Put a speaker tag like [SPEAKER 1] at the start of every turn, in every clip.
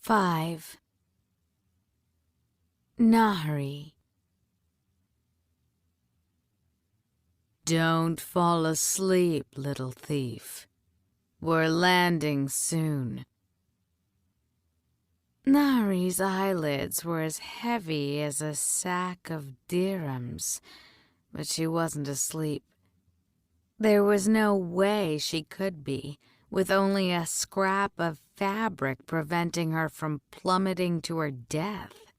[SPEAKER 1] 5. Nahri. Don't fall asleep, little thief. We're landing soon. Nahri's eyelids were as heavy as a sack of dirhams, but she wasn't asleep. There was no way she could be, with only a scrap of fabric preventing her from plummeting to her death.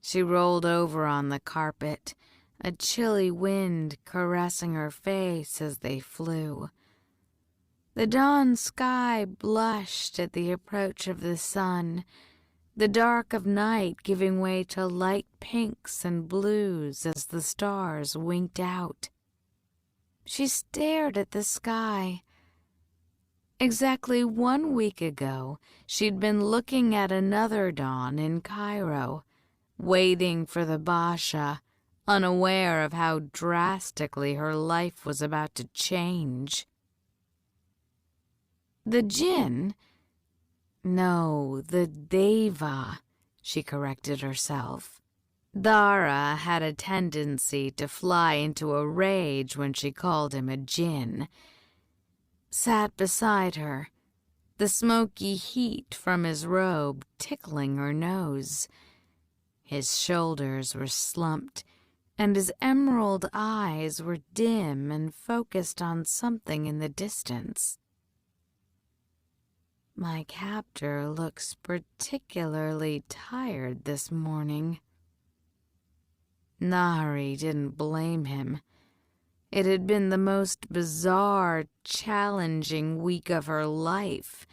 [SPEAKER 1] She rolled over on the carpet, a chilly wind caressing her face as they flew. The dawn sky blushed at the approach of the sun, the dark of night giving way to light pinks and blues as the stars winked out. She stared at the sky. Exactly 1 week ago, she'd been looking at another dawn in Cairo, waiting for the Basha, unaware of how drastically her life was about to change. The djinn? No, the Deva, she corrected herself. Dara had a tendency to fly into a rage when she called him a djinn. Sat beside her, the smoky heat from his robe tickling her nose. His shoulders were slumped, and his emerald eyes were dim and focused on something in the distance. My captor looks particularly tired this morning. Nahri didn't blame him. It had been the most bizarre, challenging week of her life,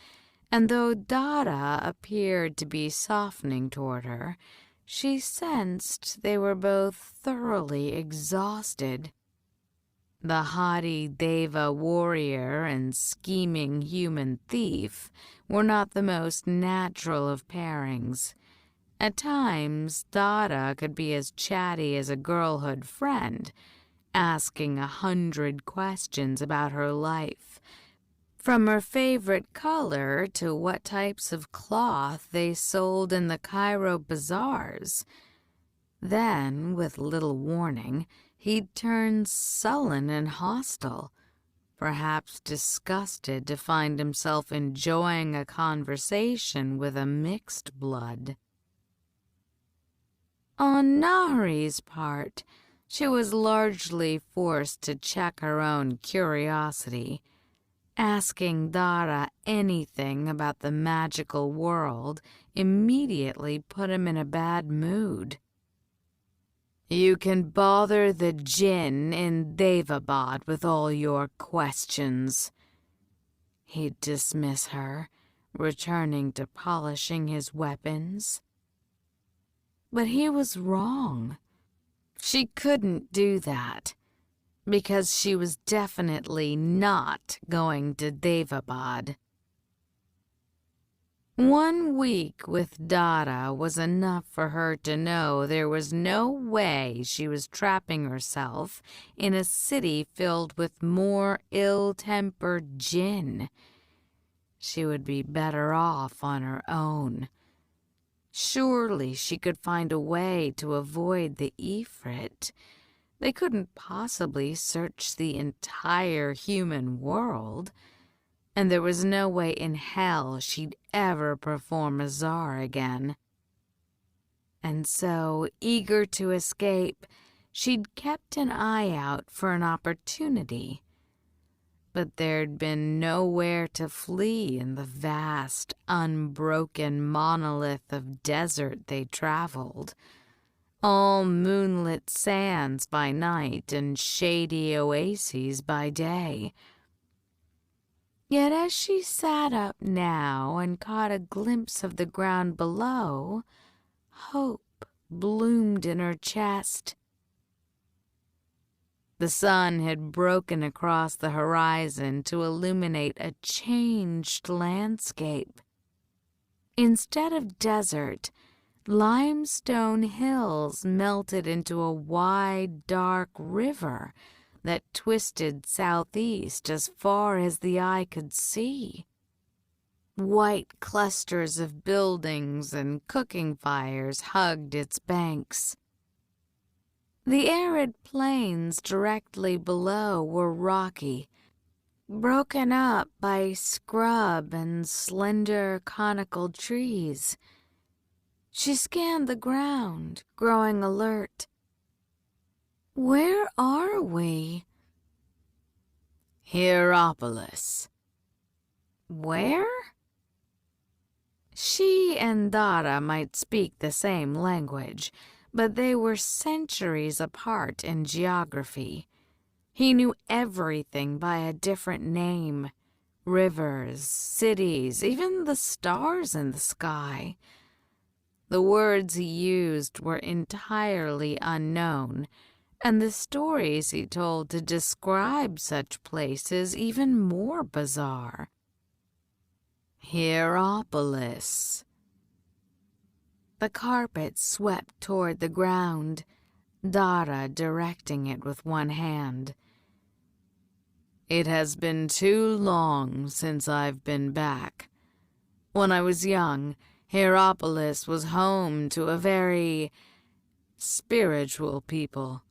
[SPEAKER 1] and though Dada appeared to be softening toward her, she sensed they were both thoroughly exhausted. The haughty Deva warrior and scheming human thief were not the most natural of pairings. At times, Dada could be as chatty as a girlhood friend, asking 100 questions about her life, from her favorite color to what types of cloth they sold in the Cairo bazaars. Then, with little warning, he'd turn sullen and hostile, perhaps disgusted to find himself enjoying a conversation with a mixed blood. On Nahri's part, she was largely forced to check her own curiosity. Asking Dara anything about the magical world immediately put him in a bad mood. You can bother the djinn in Daevabad with all your questions. He'd dismiss her, returning to polishing his weapons. But he was wrong. She couldn't do that, because she was definitely not going to Daevabad. 1 week with Dada was enough for her to know there was no way she was trapping herself in a city filled with more ill-tempered djinn. She would be better off on her own. Surely she could find a way to avoid the Ifrit. They couldn't possibly search the entire human world, and there was no way in hell she'd ever perform a czar again. And so, eager to escape, she'd kept an eye out for an opportunity. But there'd been nowhere to flee in the vast, unbroken monolith of desert they traveled. All moonlit sands by night and shady oases by day. Yet as she sat up now and caught a glimpse of the ground below, hope bloomed in her chest. The sun had broken across the horizon to illuminate a changed landscape. Instead of desert, limestone hills melted into a wide, dark river that twisted southeast as far as the eye could see. White clusters of buildings and cooking fires hugged its banks. The arid plains directly below were rocky, broken up by scrub and slender conical trees. She scanned the ground, growing alert. Where are we? Hierapolis. Where? She and Dara might speak the same language, but they were centuries apart in geography. He knew everything by a different name. Rivers, cities, even the stars in the sky. The words he used were entirely unknown, and the stories he told to describe such places even more bizarre. Hierapolis. The carpet swept toward the ground, Dara directing it with one hand. It has been too long since I've been back. When I was young, Hierapolis was home to a very spiritual people,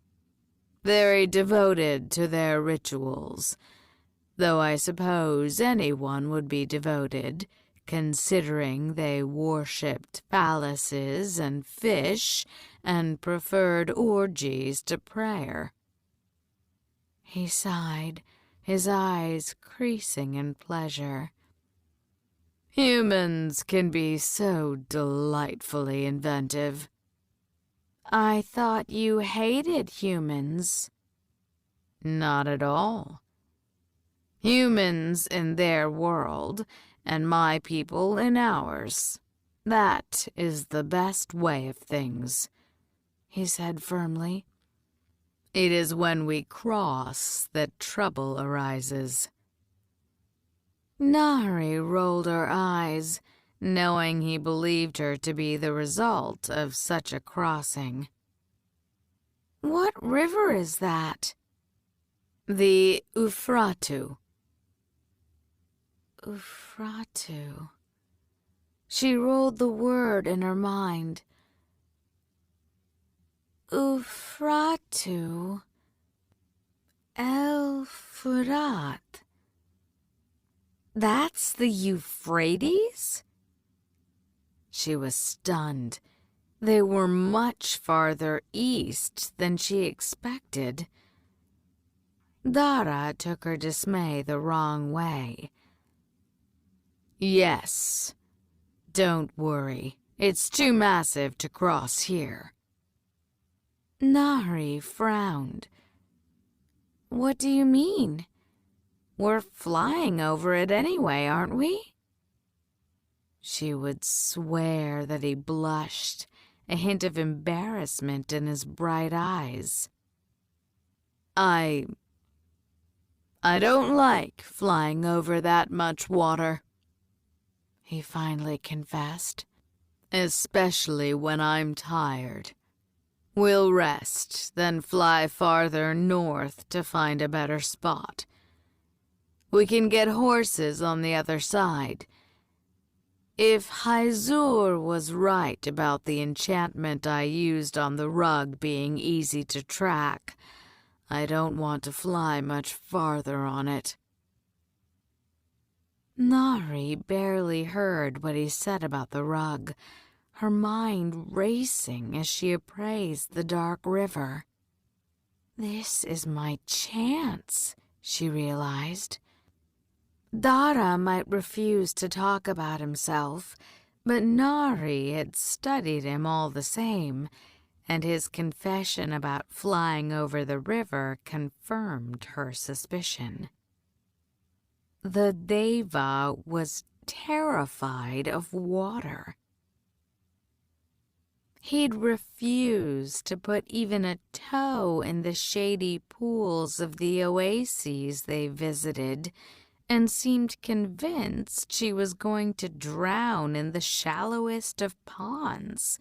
[SPEAKER 1] very devoted to their rituals, though I suppose anyone would be devoted, considering they worshipped phalluses and fish and preferred orgies to prayer. He sighed, his eyes creasing in pleasure. Humans can be so delightfully inventive. I thought you hated humans. Not at all. Humans in their world, and my people in ours. That is the best way of things, he said firmly. It is when we cross that trouble arises. Nahri rolled her eyes, knowing he believed her to be the result of such a crossing. What river is that? The Ufratu. Ufratu. She rolled the word in her mind. Ufratu. El Furat. That's the Euphrates? She was stunned. They were much farther east than she expected. Dara took her dismay the wrong way. Yes. Don't worry. It's too massive to cross here. Nahri frowned. What do you mean? We're flying over it anyway, aren't we? She would swear that he blushed, a hint of embarrassment in his bright eyes. I don't like flying over that much water, he finally confessed, especially when I'm tired. We'll rest, then fly farther north to find a better spot. We can get horses on the other side. If Haizur was right about the enchantment I used on the rug being easy to track, I don't want to fly much farther on it. Nahri barely heard what he said about the rug, her mind racing as she appraised the dark river. This is my chance, she realized. Dara might refuse to talk about himself, but Nahri had studied him all the same, and his confession about flying over the river confirmed her suspicion. The Deva was terrified of water. He'd refused to put even a toe in the shady pools of the oases they visited, and seemed convinced she was going to drown in the shallowest of ponds,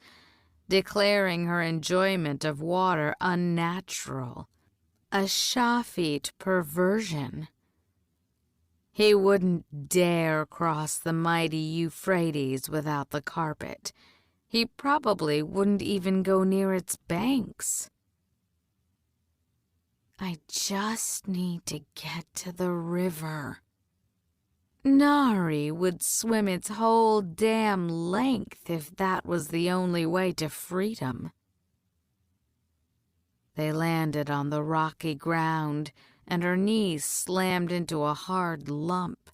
[SPEAKER 1] declaring her enjoyment of water unnatural, a shafit perversion. He wouldn't dare cross the mighty Euphrates without the carpet. He probably wouldn't even go near its banks. I just need to get to the river. Nahri would swim its whole damn length if that was the only way to freedom. They landed on the rocky ground, and her knees slammed into a hard lump.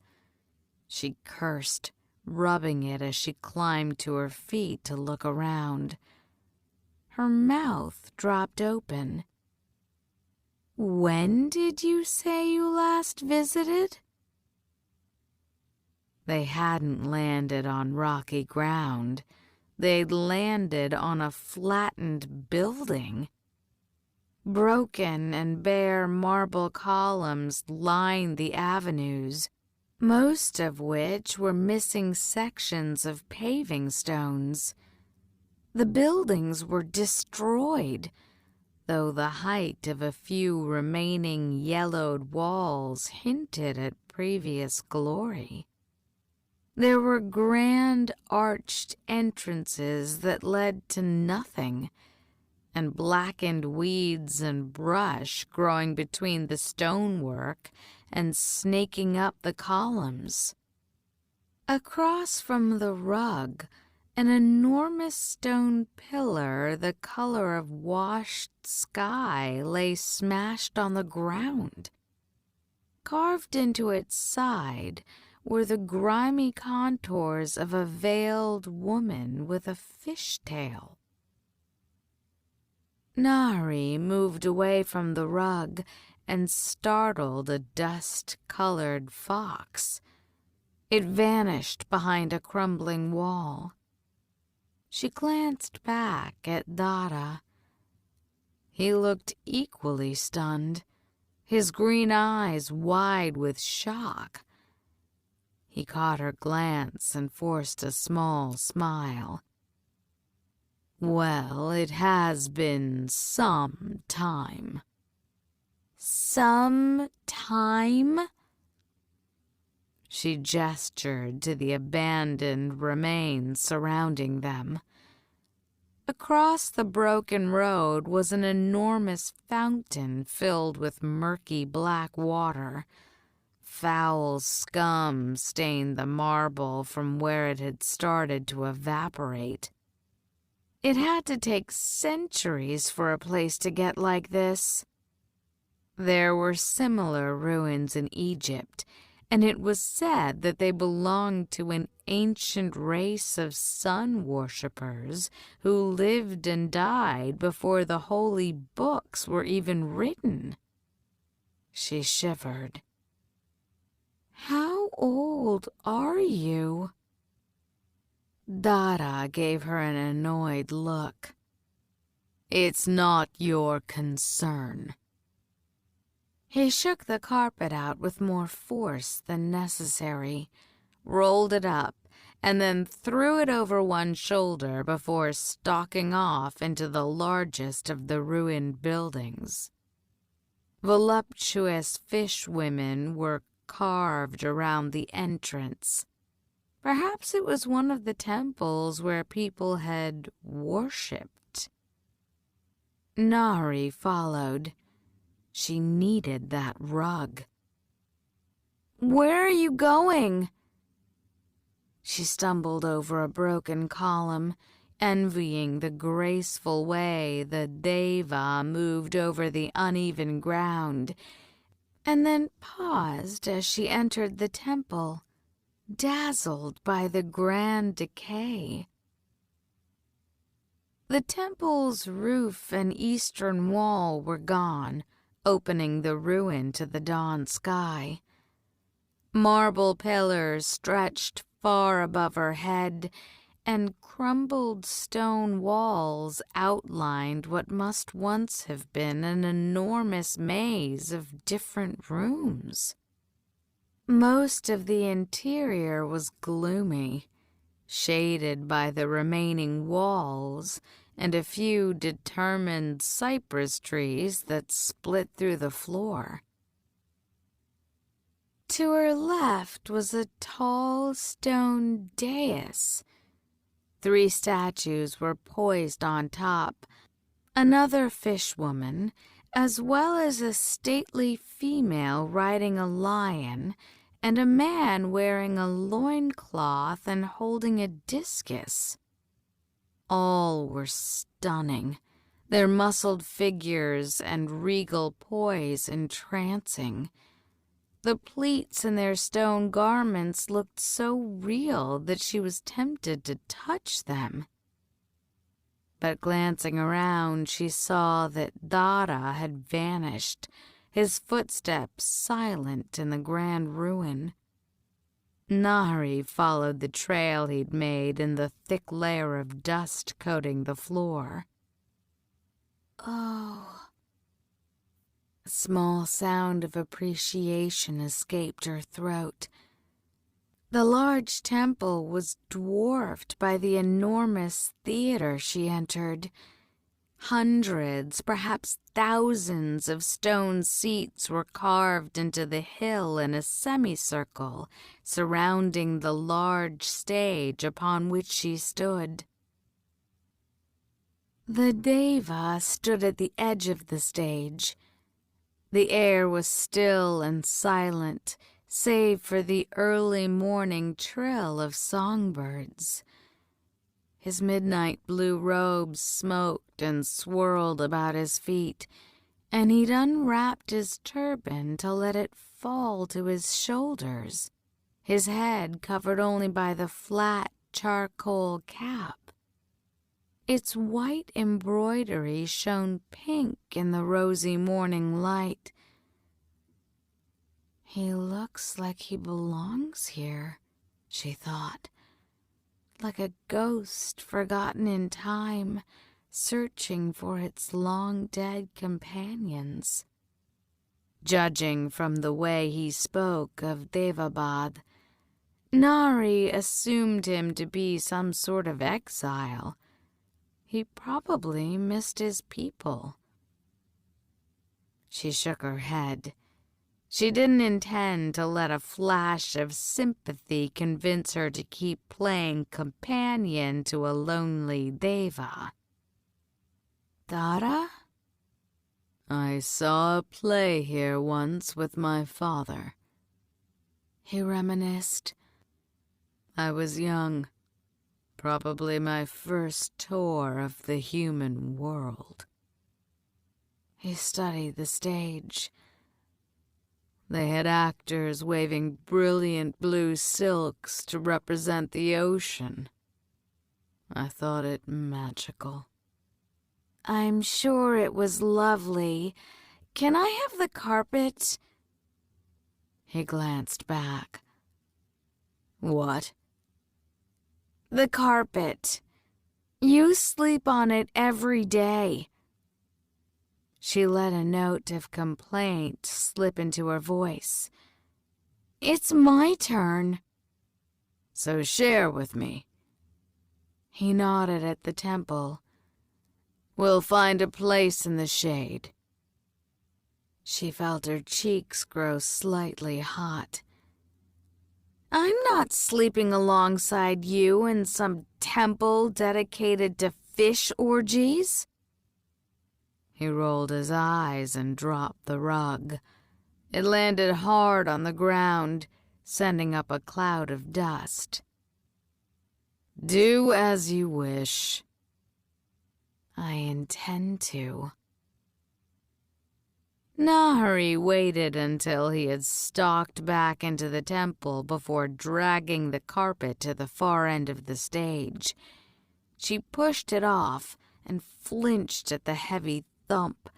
[SPEAKER 1] She cursed, rubbing it as she climbed to her feet to look around. Her mouth dropped open. "When did you say you last visited?" They hadn't landed on rocky ground. They'd landed on a flattened building. Broken and bare marble columns lined the avenues, most of which were missing sections of paving stones. The buildings were destroyed, though the height of a few remaining yellowed walls hinted at previous glory. There were grand arched entrances that led to nothing, and blackened weeds and brush growing between the stonework and snaking up the columns. Across from the rug, an enormous stone pillar the color of washed sky lay smashed on the ground. Carved into its side were the grimy contours of a veiled woman with a fishtail. Nahri moved away from the rug and startled a dust-colored fox. It vanished behind a crumbling wall. She glanced back at Dada. He looked equally stunned, his green eyes wide with shock. He caught her glance and forced a small smile. "Well, it has been some time." "Some time?" She gestured to the abandoned remains surrounding them. Across the broken road was an enormous fountain filled with murky black water. Foul scum stained the marble from where it had started to evaporate. It had to take centuries for a place to get like this. There were similar ruins in Egypt, and it was said that they belonged to an ancient race of sun worshippers who lived and died before the holy books were even written. She shivered. "How old are you?" Dada gave her an annoyed look. "It's not your concern." He shook the carpet out with more force than necessary, rolled it up, and then threw it over one shoulder before stalking off into the largest of the ruined buildings. Voluptuous fishwomen were carved around the entrance. Perhaps it was one of the temples where people had worshipped. Nahri followed. She needed that rug. "Where are you going?" She stumbled over a broken column, envying the graceful way the Deva moved over the uneven ground, and then paused as she entered the temple, dazzled by the grand decay. The temple's roof and eastern wall were gone, opening the ruin to the dawn sky. Marble pillars stretched far above her head, and crumbled stone walls outlined what must once have been an enormous maze of different rooms. Most of the interior was gloomy, shaded by the remaining walls and a few determined cypress trees that split through the floor. To her left was a tall stone dais. 3 statues were poised on top, another fishwoman, as well as a stately female riding a lion, and a man wearing a loincloth and holding a discus. All were stunning, their muscled figures and regal poise entrancing. The pleats in their stone garments looked so real that she was tempted to touch them. But glancing around, she saw that Dara had vanished, his footsteps silent in the grand ruin. Nahri followed the trail he'd made in the thick layer of dust coating the floor. Oh. A small sound of appreciation escaped her throat. The large temple was dwarfed by the enormous theater she entered. Hundreds, perhaps thousands of stone seats were carved into the hill in a semicircle, surrounding the large stage upon which she stood. The Deva stood at the edge of the stage. The air was still and silent, save for the early morning trill of songbirds. His midnight blue robes smoked and swirled about his feet, and he'd unwrapped his turban to let it fall to his shoulders, his head covered only by the flat charcoal cap. Its white embroidery shone pink in the rosy morning light. He looks like he belongs here, she thought, like a ghost forgotten in time, searching for its long-dead companions. Judging from the way he spoke of Daevabad, Nahri assumed him to be some sort of exile. He probably missed his people. She shook her head. She didn't intend to let a flash of sympathy convince her to keep playing companion to a lonely Deva. Dara? I saw a play here once with my father, he reminisced. I was young. Probably my first tour of the human world. He studied the stage. They had actors waving brilliant blue silks to represent the ocean. I thought it magical. I'm sure it was lovely. Can I have the carpet? He glanced back. What? The carpet. You sleep on it every day. She let a note of complaint slip into her voice. It's my turn. So share with me. He nodded at the temple. We'll find a place in the shade. She felt her cheeks grow slightly hot. I'm not sleeping alongside you in some temple dedicated to fish orgies. He rolled his eyes and dropped the rug. It landed hard on the ground, sending up a cloud of dust. Do as you wish. I intend to. Nahri waited until he had stalked back into the temple before dragging the carpet to the far end of the stage. She pushed it off and flinched at the heavy thump,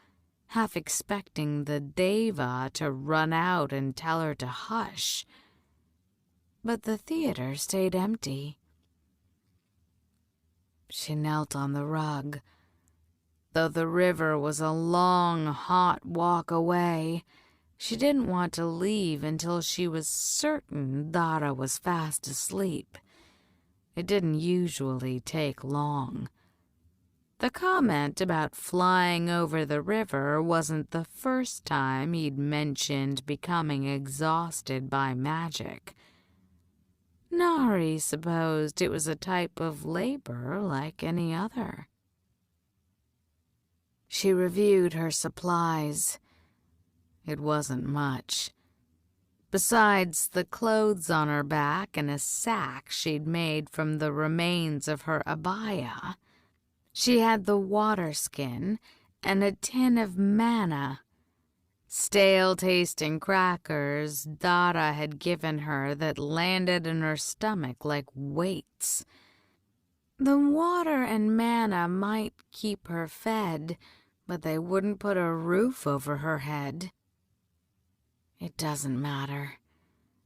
[SPEAKER 1] half expecting the Deva to run out and tell her to hush. But the theater stayed empty. She knelt on the rug. Though the river was a long, hot walk away, she didn't want to leave until she was certain Dara was fast asleep. It didn't usually take long. The comment about flying over the river wasn't the first time he'd mentioned becoming exhausted by magic. Nahri supposed it was a type of labor like any other. She reviewed her supplies. It wasn't much. Besides the clothes on her back and a sack she'd made from the remains of her abaya, she had the water skin and a tin of manna, stale-tasting crackers Dara had given her that landed in her stomach like weights. The water and manna might keep her fed, but they wouldn't put a roof over her head. It doesn't matter.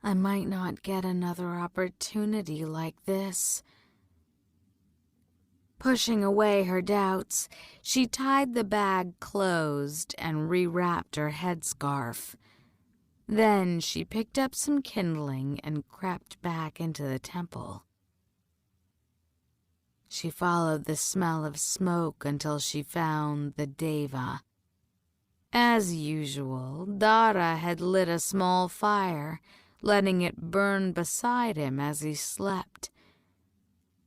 [SPEAKER 1] I might not get another opportunity like this. Pushing away her doubts, she tied the bag closed and rewrapped her headscarf. Then she picked up some kindling and crept back into the temple. She followed the smell of smoke until she found the Deva. As usual, Dara had lit a small fire, letting it burn beside him as he slept.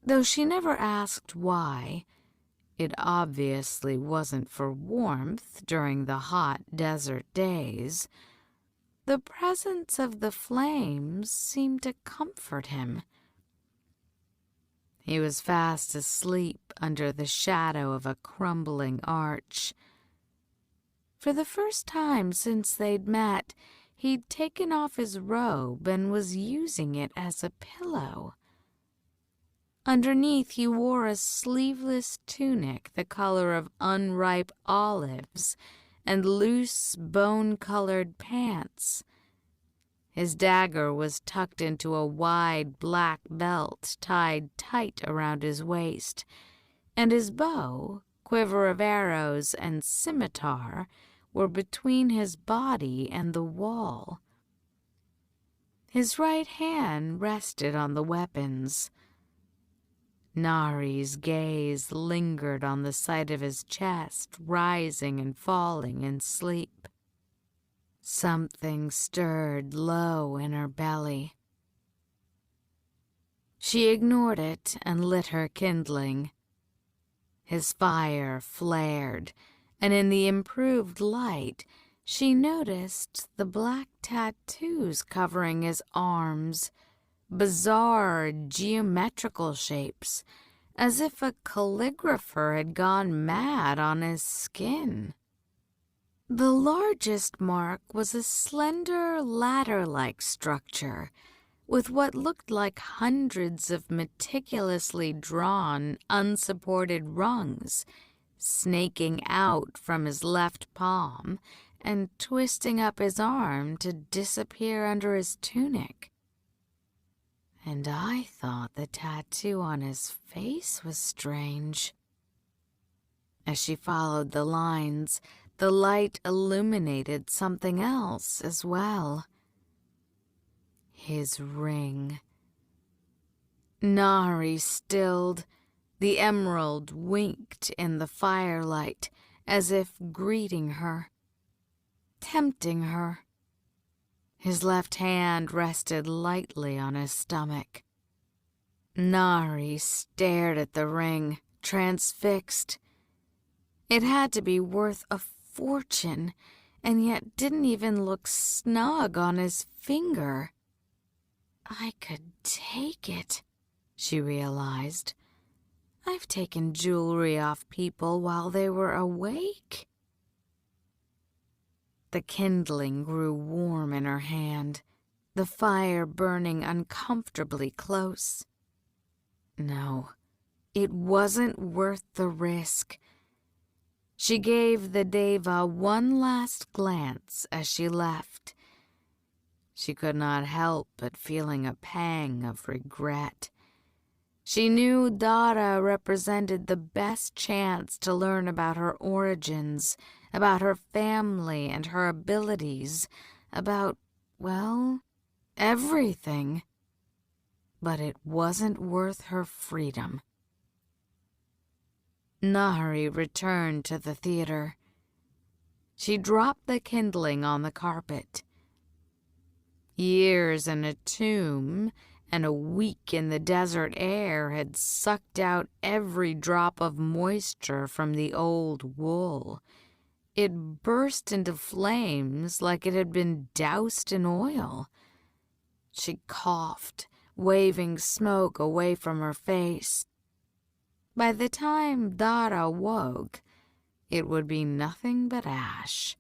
[SPEAKER 1] Though she never asked why, it obviously wasn't for warmth during the hot desert days. The presence of the flames seemed to comfort him. He was fast asleep under the shadow of a crumbling arch. For the first time since they'd met, he'd taken off his robe and was using it as a pillow. Underneath, he wore a sleeveless tunic the color of unripe olives and loose, bone-colored pants. His dagger was tucked into a wide black belt tied tight around his waist, and his bow, quiver of arrows, and scimitar were between his body and the wall. His right hand rested on the weapons. Nahri's gaze lingered on the side of his chest, rising and falling in sleep. Something stirred low in her belly. She ignored it and lit her kindling. His fire flared, and in the improved light, she noticed the black tattoos covering his arms, bizarre geometrical shapes, as if a calligrapher had gone mad on his skin. The largest mark was a slender ladder-like structure, with what looked like hundreds of meticulously drawn, unsupported rungs, snaking out from his left palm and twisting up his arm to disappear under his tunic. And I thought the tattoo on his face was strange. As she followed the lines, the light illuminated something else as well. His ring. Nahri stilled. The emerald winked in the firelight as if greeting her, tempting her. His left hand rested lightly on his stomach. Nahri stared at the ring, transfixed. It had to be worth a fortune, and yet didn't even look snug on his finger. I could take it, she realized. I've taken jewelry off people while they were awake. The kindling grew warm in her hand, the fire burning uncomfortably close. No, it wasn't worth the risk. She gave the Deva one last glance as she left. She could not help but feeling a pang of regret. She knew Dara represented the best chance to learn about her origins, about her family and her abilities, about, well, everything. But it wasn't worth her freedom. Nahri returned to the theater. She dropped the kindling on the carpet. Years in a tomb and a week in the desert air had sucked out every drop of moisture from the old wool. It burst into flames like it had been doused in oil. She coughed, waving smoke away from her face. By the time Dara woke, it would be nothing but ash.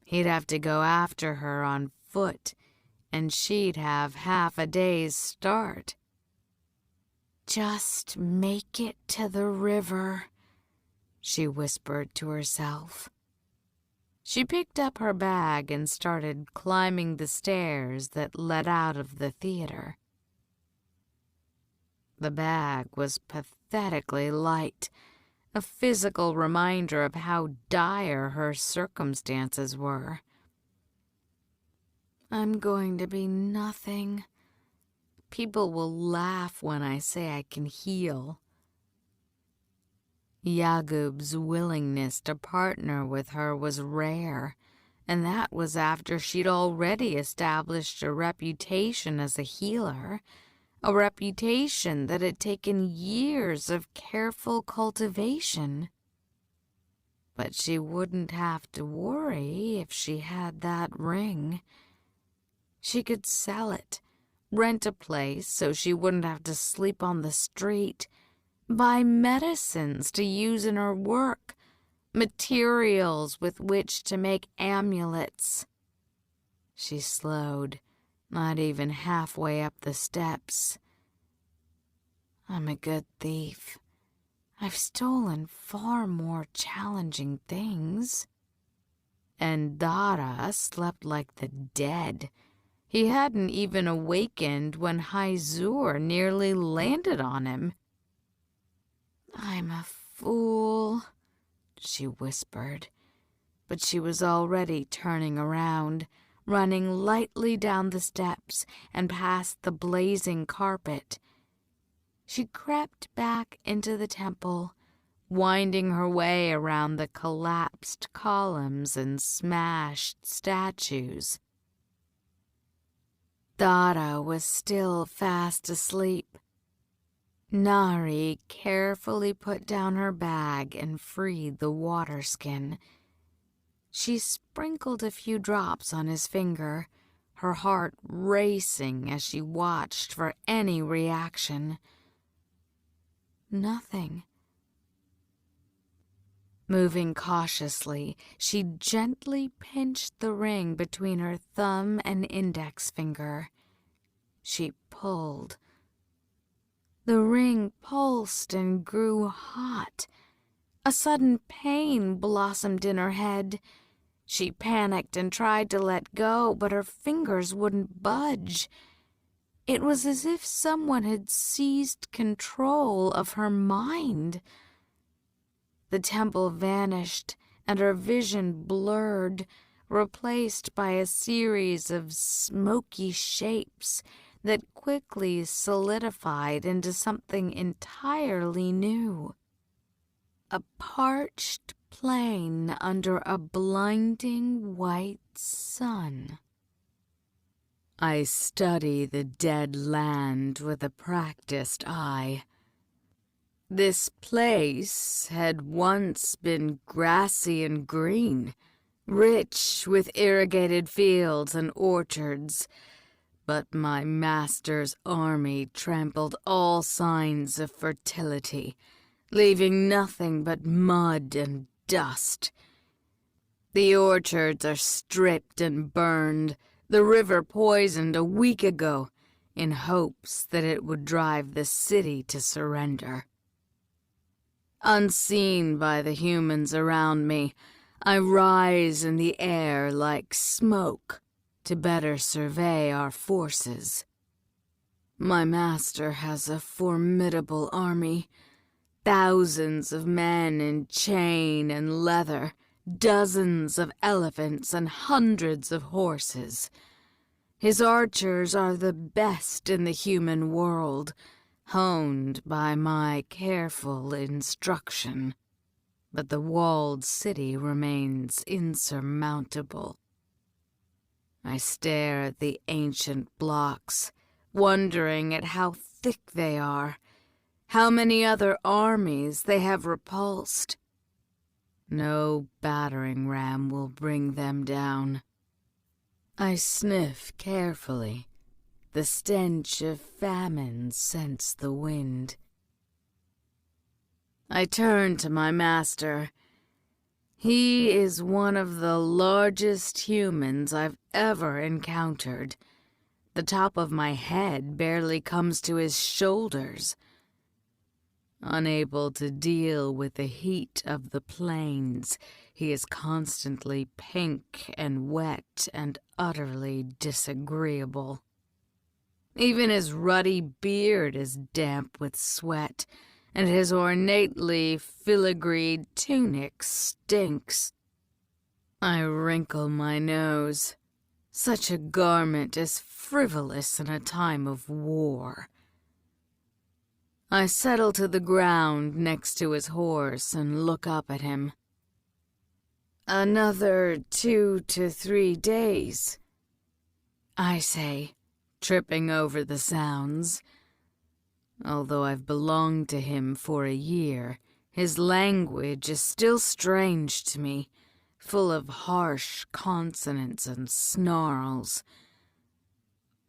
[SPEAKER 1] He'd have to go after her on foot, and she'd have half a day's start. "Just make it to the river," she whispered to herself. She picked up her bag and started climbing the stairs that led out of the theater. The bag was pathetically light, a physical reminder of how dire her circumstances were. "I'm going to be nothing. People will laugh when I say I can heal." Yagub's willingness to partner with her was rare, and that was after she'd already established a reputation as a healer, a reputation that had taken years of careful cultivation. But she wouldn't have to worry if she had that ring. She could sell it, rent a place so she wouldn't have to sleep on the street, buy medicines to use in her work, materials with which to make amulets. She slowed, not even halfway up the steps. "I'm a good thief. I've stolen far more challenging things." And Dara slept like the dead. He hadn't even awakened when Haizur nearly landed on him. "I'm a fool," she whispered, but she was already turning around, running lightly down the steps and past the blazing carpet. She crept back into the temple, winding her way around the collapsed columns and smashed statues. Dara was still fast asleep. Nahri carefully put down her bag and freed the water skin. She sprinkled a few drops on his finger, her heart racing as she watched for any reaction. Nothing. Moving cautiously, she gently pinched the ring between her thumb and index finger. She pulled. The ring pulsed and grew hot. A sudden pain blossomed in her head. She panicked and tried to let go, but her fingers wouldn't budge. It was as if someone had seized control of her mind. The temple vanished, and her vision blurred, replaced by a series of smoky shapes that quickly solidified into something entirely new. A parched plain under a blinding white sun. I study the dead land with a practiced eye. This place had once been grassy and green, rich with irrigated fields and orchards, but my master's army trampled all signs of fertility, leaving nothing but mud and dust. The orchards are stripped and burned, the river poisoned a week ago, in hopes that it would drive the city to surrender. Unseen by the humans around me, I rise in the air like smoke to better survey our forces. My master has a formidable army, thousands of men in chain and leather, dozens of elephants and hundreds of horses. His archers are the best in the human world, honed by my careful instruction, but the walled city remains insurmountable. I stare at the ancient blocks, wondering at how thick they are, how many other armies they have repulsed. No battering ram will bring them down. I sniff carefully. The stench of famine scents the wind. I turn to my master. He is one of the largest humans I've ever encountered. The top of my head barely comes to his shoulders. Unable to deal with the heat of the plains, he is constantly pink and wet and utterly disagreeable. Even his ruddy beard is damp with sweat, and his ornately filigreed tunic stinks. I wrinkle my nose. Such a garment is frivolous in a time of war. I settle to the ground next to his horse and look up at him. "Another 2 to 3 days," I say, tripping over the sounds. Although I've belonged to him for a year, his language is still strange to me, full of harsh consonants and snarls.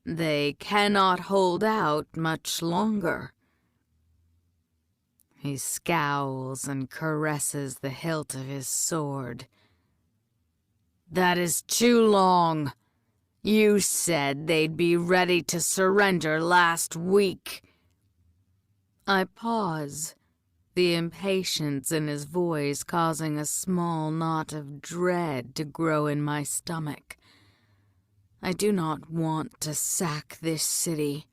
[SPEAKER 1] They cannot hold out much longer. He scowls and caresses the hilt of his sword. "That is too long. You said they'd be ready to surrender last week." I pause, the impatience in his voice causing a small knot of dread to grow in my stomach. I do not want to sack this city.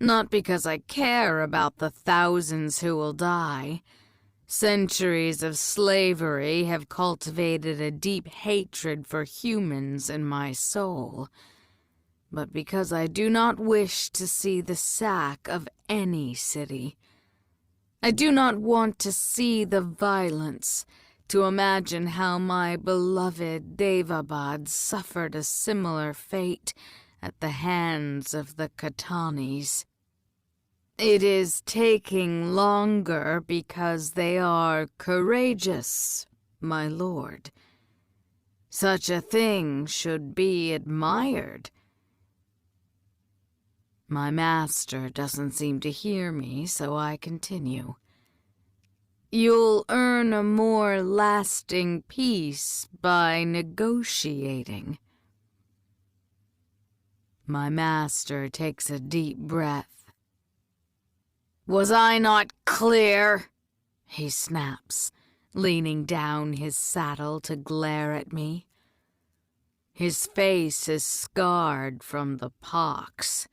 [SPEAKER 1] Not because I care about the thousands who will die. Centuries of slavery have cultivated a deep hatred for humans in my soul, but because I do not wish to see the sack of any city. I do not want to see the violence, to imagine how my beloved Daevabad suffered a similar fate at the hands of the Katanis. It is taking longer because they are courageous, my lord. Such a thing should be admired. My master doesn't seem to hear me, so I continue. You'll earn a more lasting peace by negotiating. My master takes a deep breath. "Was I not clear?" he snaps, leaning down his saddle to glare at me. His face is scarred from the pox.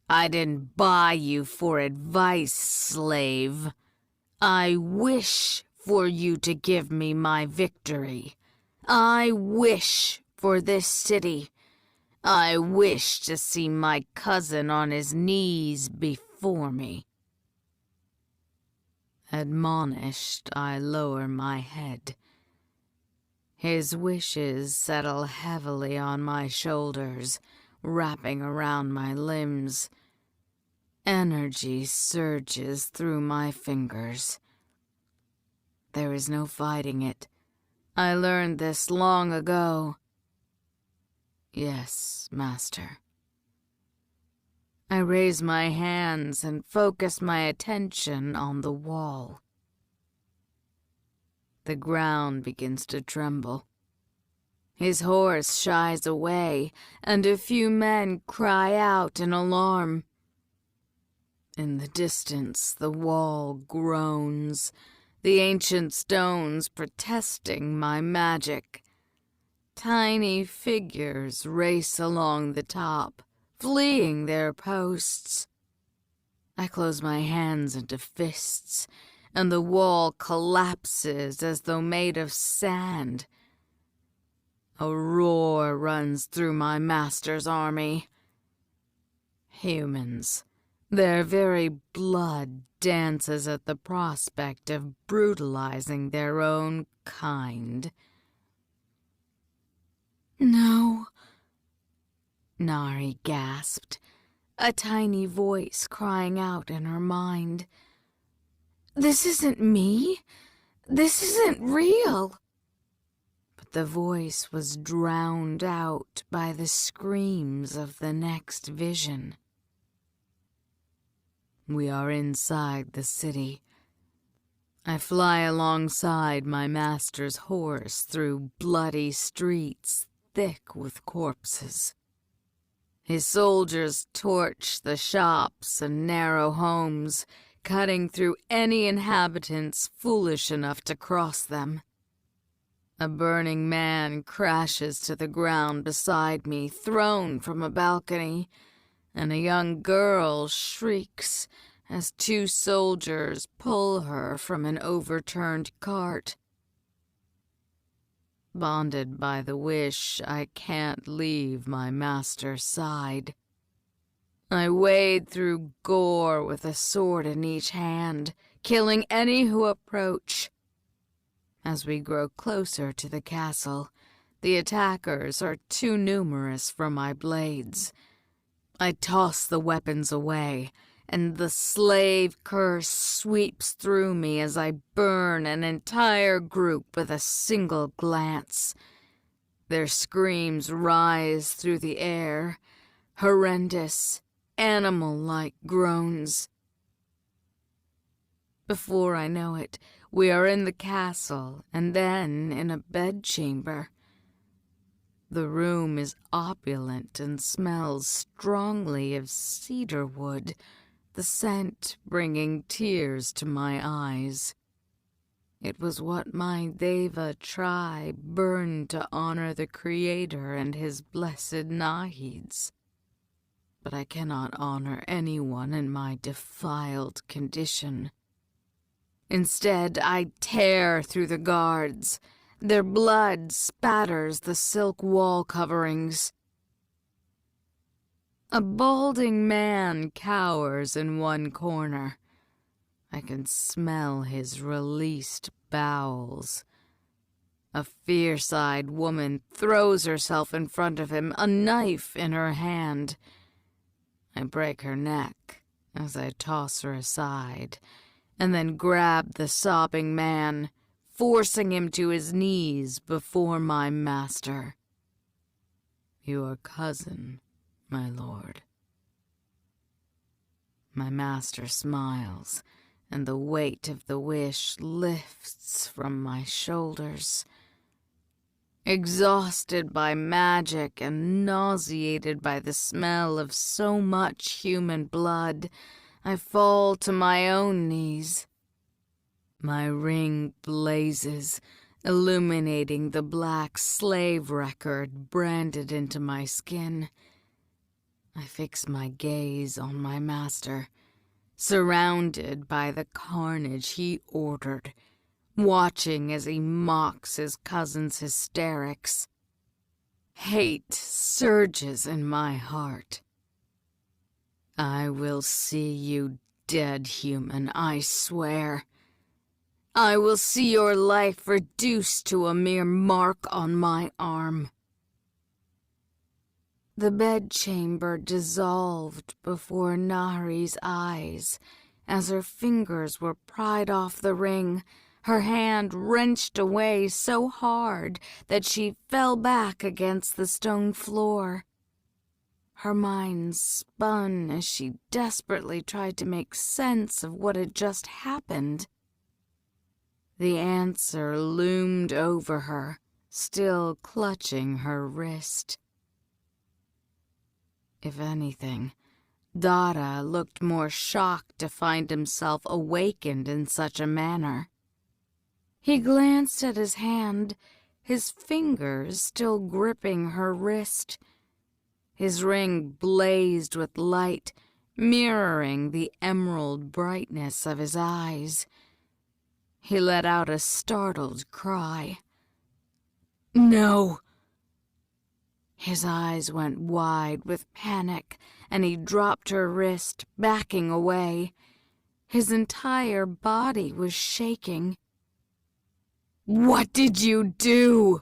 [SPEAKER 1] "I didn't buy you for advice, slave. I wish for you to give me my victory. I wish for this city. I wish to see my cousin on his knees before me." Admonished, I lower my head. His wishes settle heavily on my shoulders, wrapping around my limbs. Energy surges through my fingers. There is no fighting it. I learned this long ago. Yes, master. I raise my hands and focus my attention on the wall. The ground begins to tremble. His horse shies away, and a few men cry out in alarm. In the distance, the wall groans, the ancient stones protesting my magic. Tiny figures race along the top, fleeing their posts. I close my hands into fists, and the wall collapses as though made of sand. A roar runs through my master's army. Humans, Their very blood dances at the prospect of brutalizing their own kind. "No," Nahri gasped, a tiny voice crying out in her mind. "This isn't me. This isn't real." But the voice was drowned out by the screams of the next vision. We are inside the city. I fly alongside my master's horse through bloody streets thick with corpses. His soldiers torch the shops and narrow homes, cutting through any inhabitants foolish enough to cross them. A burning man crashes to the ground beside me, thrown from a balcony, and a young girl shrieks as two soldiers pull her from an overturned cart. Bonded by the wish I can't leave my master's side, I wade through gore with a sword in each hand, killing any who approach. As we grow closer to the castle, the attackers are too numerous for my blades. I toss the weapons away, and the slave curse sweeps through me as I burn an entire group with a single glance. Their screams rise through the air, horrendous, animal-like groans. Before I know it, we are in the castle, and then in a bedchamber. The room is opulent and smells strongly of cedar wood, the scent bringing tears to my eyes. It was what my Deva tribe burned to honor the Creator and his blessed Nahids. But I cannot honor anyone in my defiled condition. Instead, I tear through the guards. Their blood spatters the silk wall coverings. A balding man cowers in one corner. I can smell his released bowels. A fierce-eyed woman throws herself in front of him, a knife in her hand. I break her neck as I toss her aside, and then grab the sobbing man, forcing him to his knees before my master. "Your cousin, my lord." My master smiles, and the weight of the wish lifts from my shoulders. Exhausted by magic and nauseated by the smell of so much human blood, I fall to my own knees. My ring blazes, illuminating the black slave record branded into my skin. I fix my gaze on my master, surrounded by the carnage he ordered, watching as he mocks his cousin's hysterics. Hate surges in my heart. I will see you dead, human, I swear. I will see your life reduced to a mere mark on my arm. The bedchamber dissolved before Nahri's eyes as her fingers were pried off the ring, her hand wrenched away so hard that she fell back against the stone floor. Her mind spun as she desperately tried to make sense of what had just happened. The answer loomed over her, still clutching her wrist. If anything, Dara looked more shocked to find himself awakened in such a manner. He glanced at his hand, his fingers still gripping her wrist. His ring blazed with light, mirroring the emerald brightness of his eyes. He let out a startled cry. "No!" His eyes went wide with panic, and he dropped her wrist, backing away. His entire body was shaking. "What did you do?"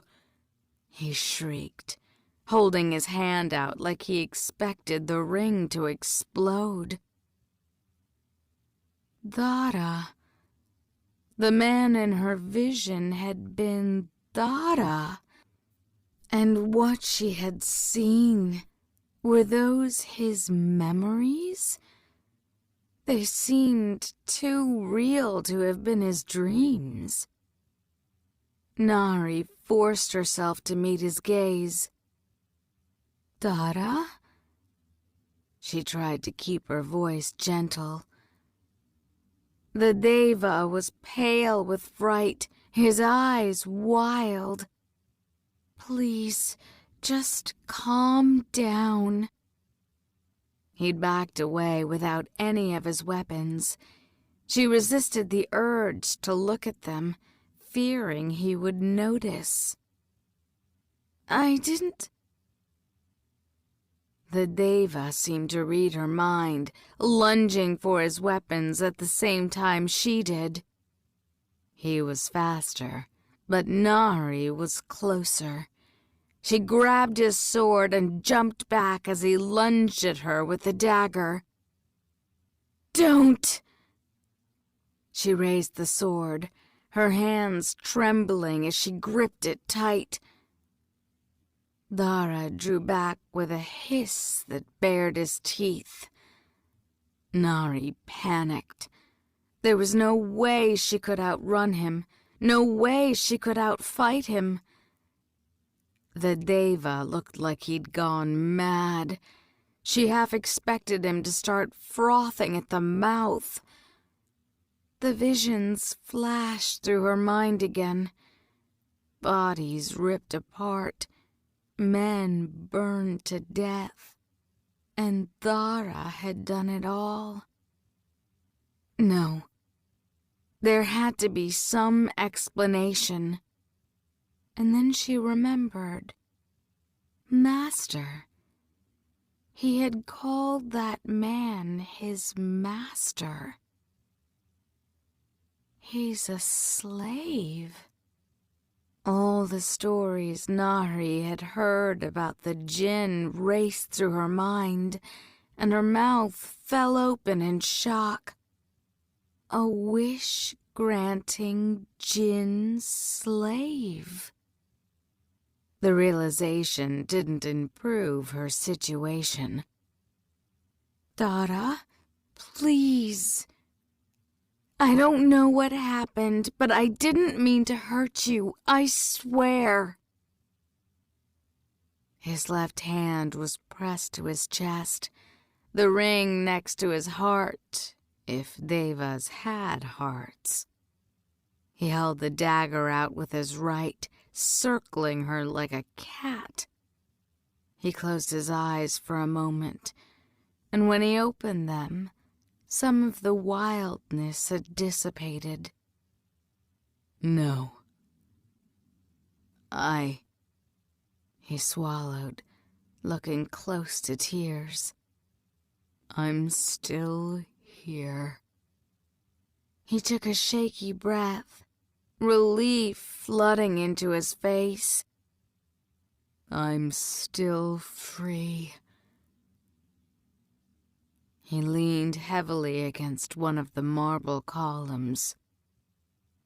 [SPEAKER 1] he shrieked, holding his hand out like he expected the ring to explode. Dara. The man in her vision had been Dara. And what she had seen, were those his memories? They seemed too real to have been his dreams. Nahri forced herself to meet his gaze. "Dara?" She tried to keep her voice gentle. The Deva was pale with fright, his eyes wild. "Please, just calm down." He'd backed away without any of his weapons. She resisted the urge to look at them, fearing he would notice. "I didn't..." The Deva seemed to read her mind, lunging for his weapons at the same time she did. He was faster, but Nahri was closer. She grabbed his sword and jumped back as he lunged at her with the dagger. "Don't!" She raised the sword, her hands trembling as she gripped it tight. Dara drew back with a hiss that bared his teeth. Nahri panicked. There was no way she could outrun him, no way she could outfight him. The Deva looked like he'd gone mad. She half expected him to start frothing at the mouth. The visions flashed through her mind again. Bodies ripped apart, men burned to death, and Dara had done it all. No, there had to be some explanation. And then she remembered. Master. He had called that man his master. He's a slave. All the stories Nahri had heard about the djinn raced through her mind, and her mouth fell open in shock. A wish-granting djinn slave. The realization didn't improve her situation. "Dara, please. I don't know what happened, but I didn't mean to hurt you, I swear." His left hand was pressed to his chest, the ring next to his heart, if Devas had hearts. He held the dagger out with his right, circling her like a cat. He closed his eyes for a moment, and when he opened them, some of the wildness had dissipated. "No. He swallowed, looking close to tears. "I'm still here." He took a shaky breath, relief flooding into his face. "I'm still free." He leaned heavily against one of the marble columns.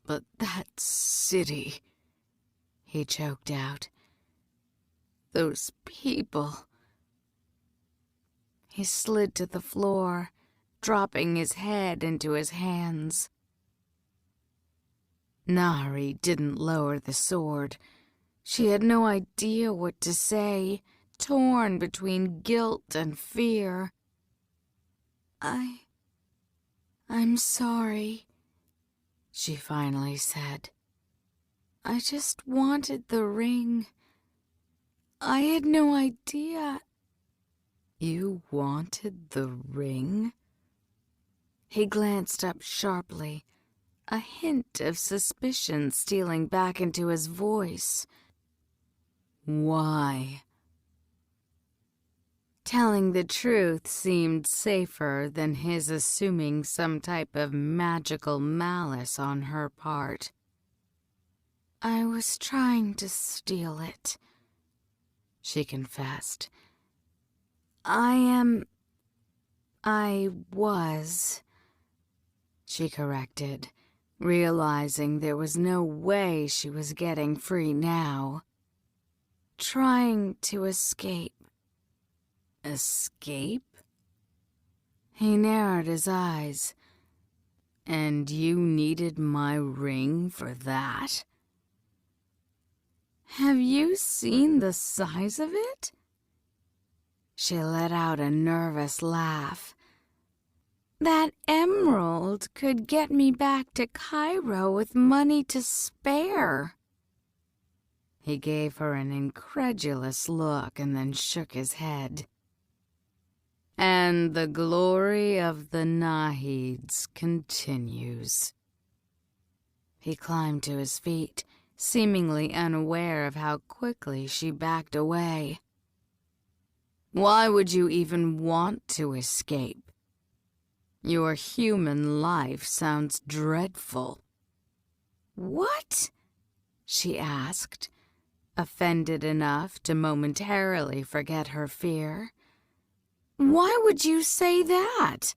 [SPEAKER 1] "But that city," he choked out. "Those people." He slid to the floor, dropping his head into his hands. Nahri didn't lower the sword. She had no idea what to say, torn between guilt and fear. I'm sorry," she finally said. "I just wanted the ring. I had no idea." "You wanted the ring?" He glanced up sharply, a hint of suspicion stealing back into his voice. "Why?" Telling the truth seemed safer than his assuming some type of magical malice on her part. "I was trying to steal it," she confessed. I was," she corrected, realizing there was no way she was getting free now. "Trying to escape." "Escape?" He narrowed his eyes. "And you needed my ring for that?" "Have you seen the size of it?" She let out a nervous laugh. "That emerald could get me back to Cairo with money to spare." He gave her an incredulous look and then shook his head. "And the glory of the Nahids continues." He climbed to his feet, seemingly unaware of how quickly she backed away. "Why would you even want to escape? Your human life sounds dreadful." "What?" she asked, offended enough to momentarily forget her fear. "Why would you say that?"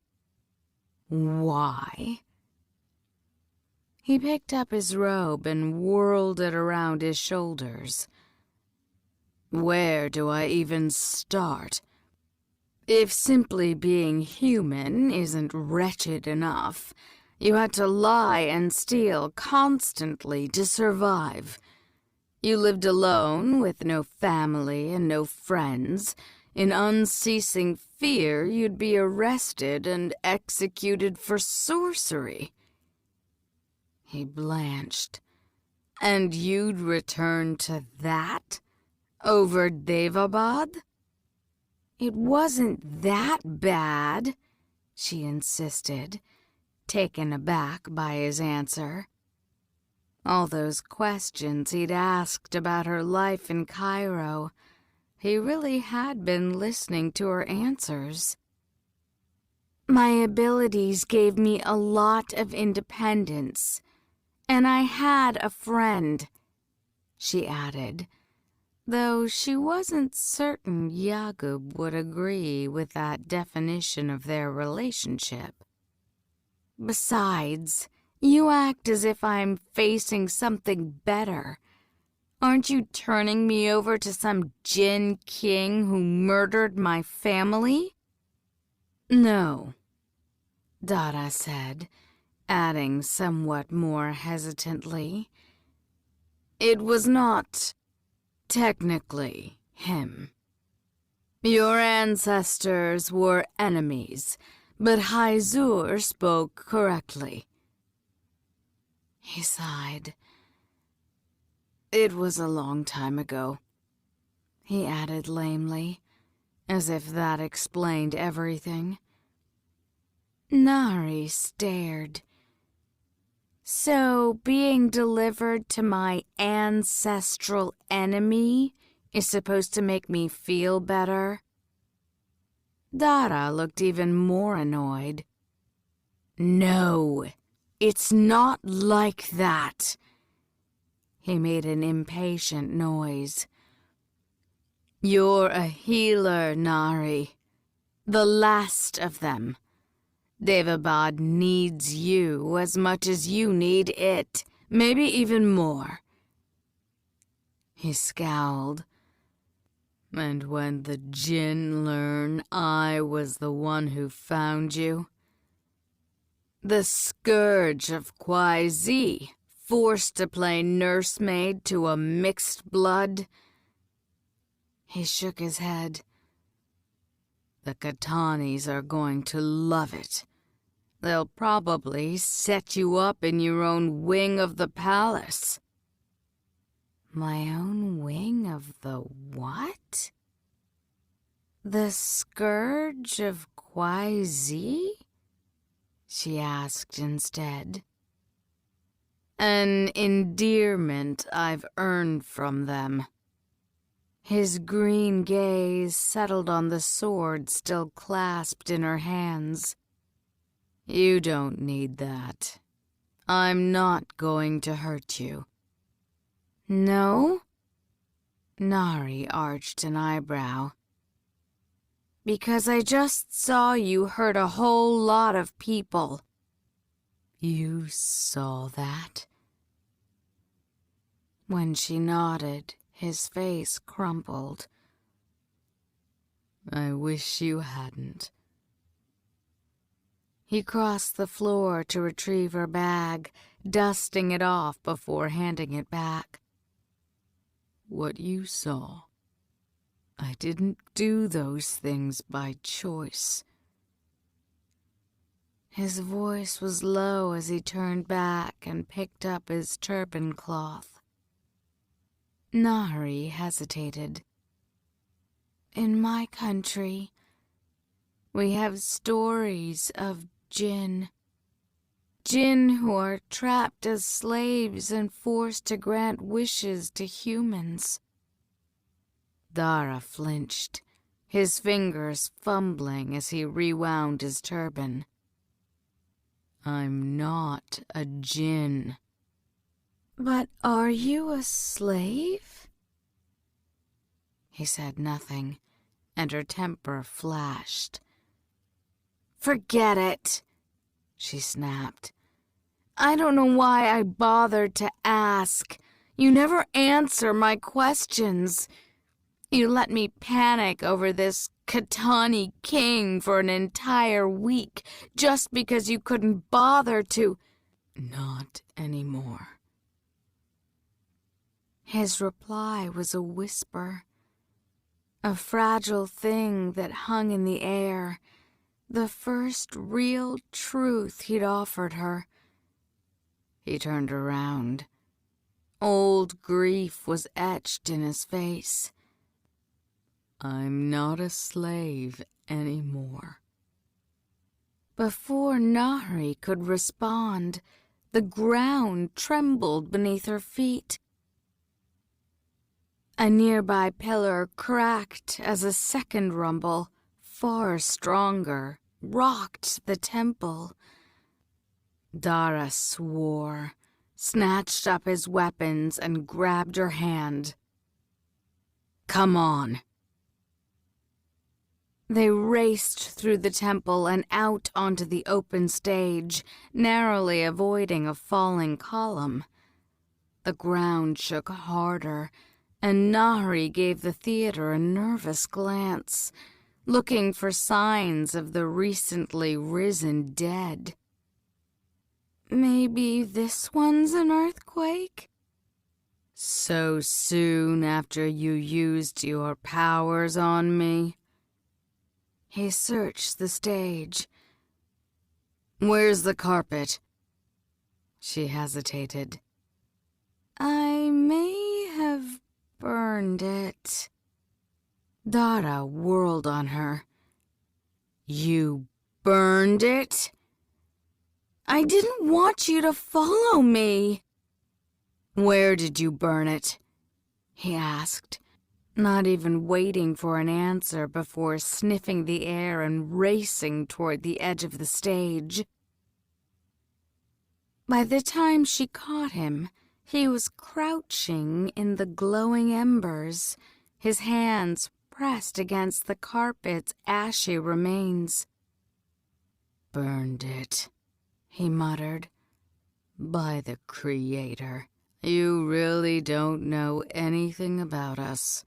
[SPEAKER 1] "Why?" He picked up his robe and whirled it around his shoulders. "Where do I even start? If simply being human isn't wretched enough, you had to lie and steal constantly to survive. You lived alone with no family and no friends, in unceasing fear you'd be arrested and executed for sorcery." He blanched. "And you'd return to that over Daevabad?" "It wasn't that bad," she insisted, taken aback by his answer. All those questions he'd asked about her life in Cairo, he really had been listening to her answers. "My abilities gave me a lot of independence, and I had a friend," she added, though she wasn't certain Yagub would agree with that definition of their relationship. "Besides, you act as if I'm facing something better. Aren't you turning me over to some Jinn king who murdered my family?" "No," Dada said, adding somewhat more hesitantly. "It was not technically him. Your ancestors were enemies, but Haizur spoke correctly." He sighed. "It was a long time ago," he added lamely, as if that explained everything. Nahri stared. "So being delivered to my ancestral enemy is supposed to make me feel better?" Dara looked even more annoyed. "No, it's not like that." He made an impatient noise. "You're a healer, Nahri. The last of them. Daevabad needs you as much as you need it, maybe even more." He scowled. "And when the Jinn learn I was the one who found you? The scourge of Qaizi, forced to play nursemaid to a mixed blood?" He shook his head. "The Katanis are going to love it. They'll probably set you up in your own wing of the palace." "My own wing of the what?" "The scourge of Qaizi?" she asked instead. "An endearment I've earned from them." His green gaze settled on the sword still clasped in her hands. "You don't need that. I'm not going to hurt you." "No?" Nahri arched an eyebrow. "Because I just saw you hurt a whole lot of people." "You saw that?" When she nodded, his face crumpled. "I wish you hadn't." He crossed the floor to retrieve her bag, dusting it off before handing it back. "What you saw, I didn't do those things by choice." His voice was low as he turned back and picked up his turban cloth. Nahri hesitated. "In my country, we have stories of jinn. Jinn who are trapped as slaves and forced to grant wishes to humans." Dara flinched, his fingers fumbling as he rewound his turban. "I'm not a jinn." "But are you a slave?" He said nothing, and her temper flashed. "Forget it," she snapped. "I don't know why I bothered to ask. You never answer my questions. You let me panic over this Katani king for an entire week just because you couldn't bother to—" "Not anymore." His reply was a whisper, a fragile thing that hung in the air, the first real truth he'd offered her. He turned around. Old grief was etched in his face. "I'm not a slave anymore." Before Nahri could respond, the ground trembled beneath her feet. A nearby pillar cracked as a second rumble, far stronger, rocked the temple. Dara swore, snatched up his weapons, and grabbed her hand. "Come on." They raced through the temple and out onto the open stage, narrowly avoiding a falling column. The ground shook harder, and Nahri gave the theater a nervous glance, looking for signs of the recently risen dead. "Maybe this one's an earthquake?" "So soon after you used your powers on me?" He searched the stage. "Where's the carpet?" She hesitated. "I may have burned it." Dara whirled on her. "You burned it?" "I didn't want you to follow me." "Where did you burn it?" he asked, not even waiting for an answer before sniffing the air and racing toward the edge of the stage. By the time she caught him, he was crouching in the glowing embers, his hands pressed against the carpet's ashy remains. "Burned it," he muttered. "By the Creator, you really don't know anything about us."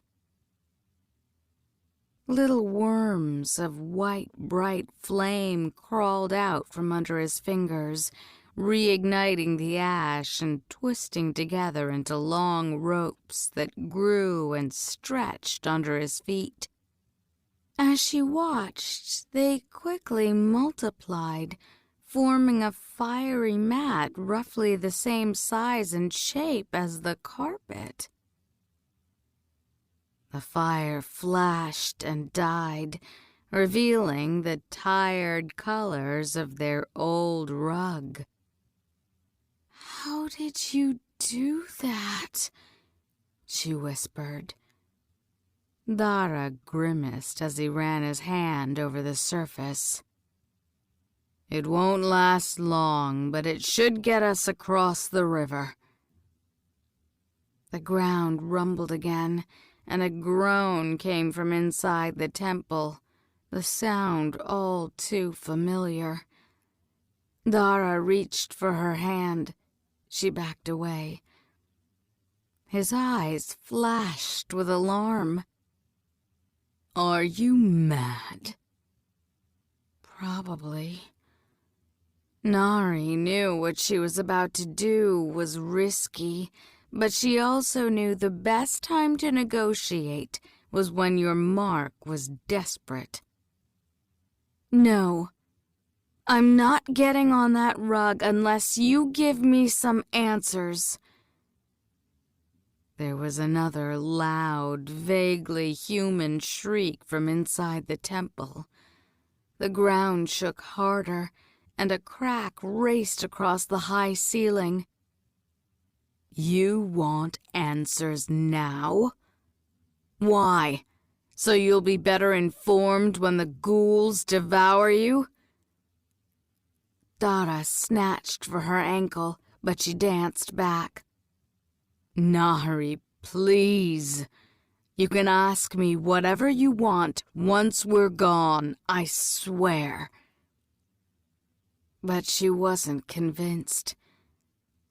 [SPEAKER 1] Little worms of white, bright flame crawled out from under his fingers, reigniting the ash and twisting together into long ropes that grew and stretched under his feet. As she watched, they quickly multiplied, forming a fiery mat roughly the same size and shape as the carpet. The fire flashed and died, revealing the tired colors of their old rug. "How did you do that?" she whispered. Dara grimaced as he ran his hand over the surface. It won't last long, but it should get us across the river. The ground rumbled again, and a groan came from inside the temple, the sound all too familiar. Dara reached for her hand. She backed away. His eyes flashed with alarm. "Are you mad?" "Probably." Nahri knew what she was about to do was risky, but she also knew the best time to negotiate was when your mark was desperate. "No, I'm not getting on that rug unless you give me some answers." There was another loud, vaguely human shriek from inside the temple. The ground shook harder, and a crack raced across the high ceiling. "You want answers now? Why? So you'll be better informed when the ghouls devour you?" Dara snatched for her ankle, but she danced back. "Nahri, please. You can ask me whatever you want once we're gone, I swear." But she wasn't convinced.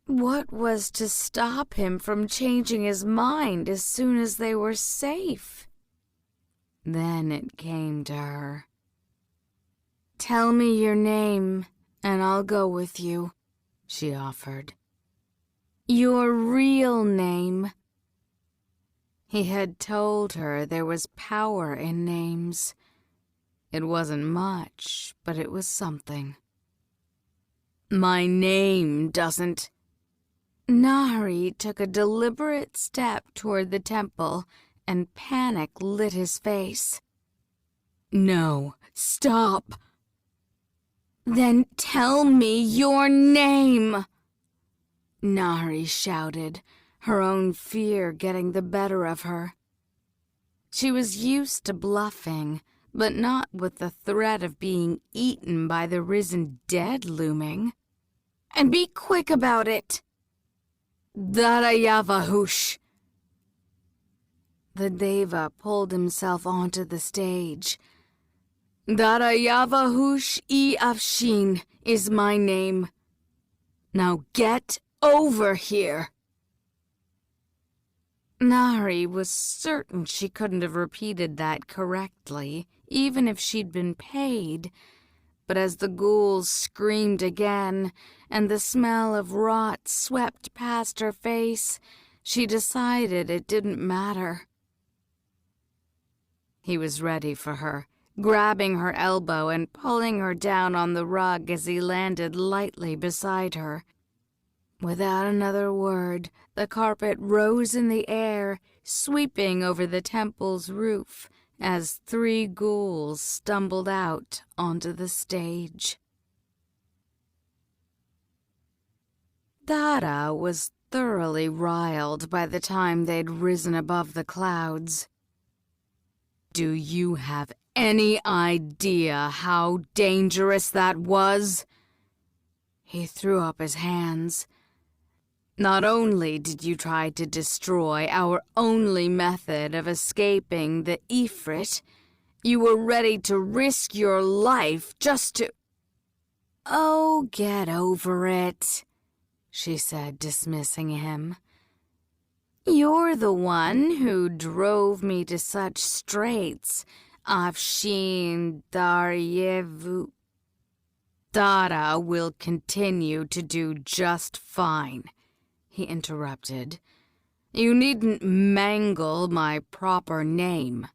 [SPEAKER 1] What was to stop him from changing his mind as soon as they were safe? Then it came to her. "Tell me your name, and I'll go with you," she offered. "Your real name." He had told her there was power in names. It wasn't much, but it was something. "My name doesn't..." Nahri took a deliberate step toward the temple, and panic lit his face. "No, stop." "Then tell me your name," Nahri shouted, her own fear getting the better of her. She was used to bluffing, but not with the threat of being eaten by the risen dead looming. "And be quick about it." "Daevabad." The Deva pulled himself onto the stage. "Daevabad Afshin is my name. Now get over here." Nahri was certain she couldn't have repeated that correctly, even if she'd been paid. But as the ghouls screamed again, and the smell of rot swept past her face, she decided it didn't matter. He was ready for her, grabbing her elbow and pulling her down on the rug as he landed lightly beside her. Without another word, the carpet rose in the air, sweeping over the temple's roof, as 3 ghouls stumbled out onto the stage. Dara was thoroughly riled by the time they'd risen above the clouds. "Do you have any idea how dangerous that was?" He threw up his hands. "Not only did you try to destroy our only method of escaping the Ifrit, you were ready to risk your life just to—" "Oh, get over it," she said, dismissing him. "You're the one who drove me to such straits. Afshin Daryevu. Dara will continue to do just fine," he interrupted. "You needn't mangle my proper name."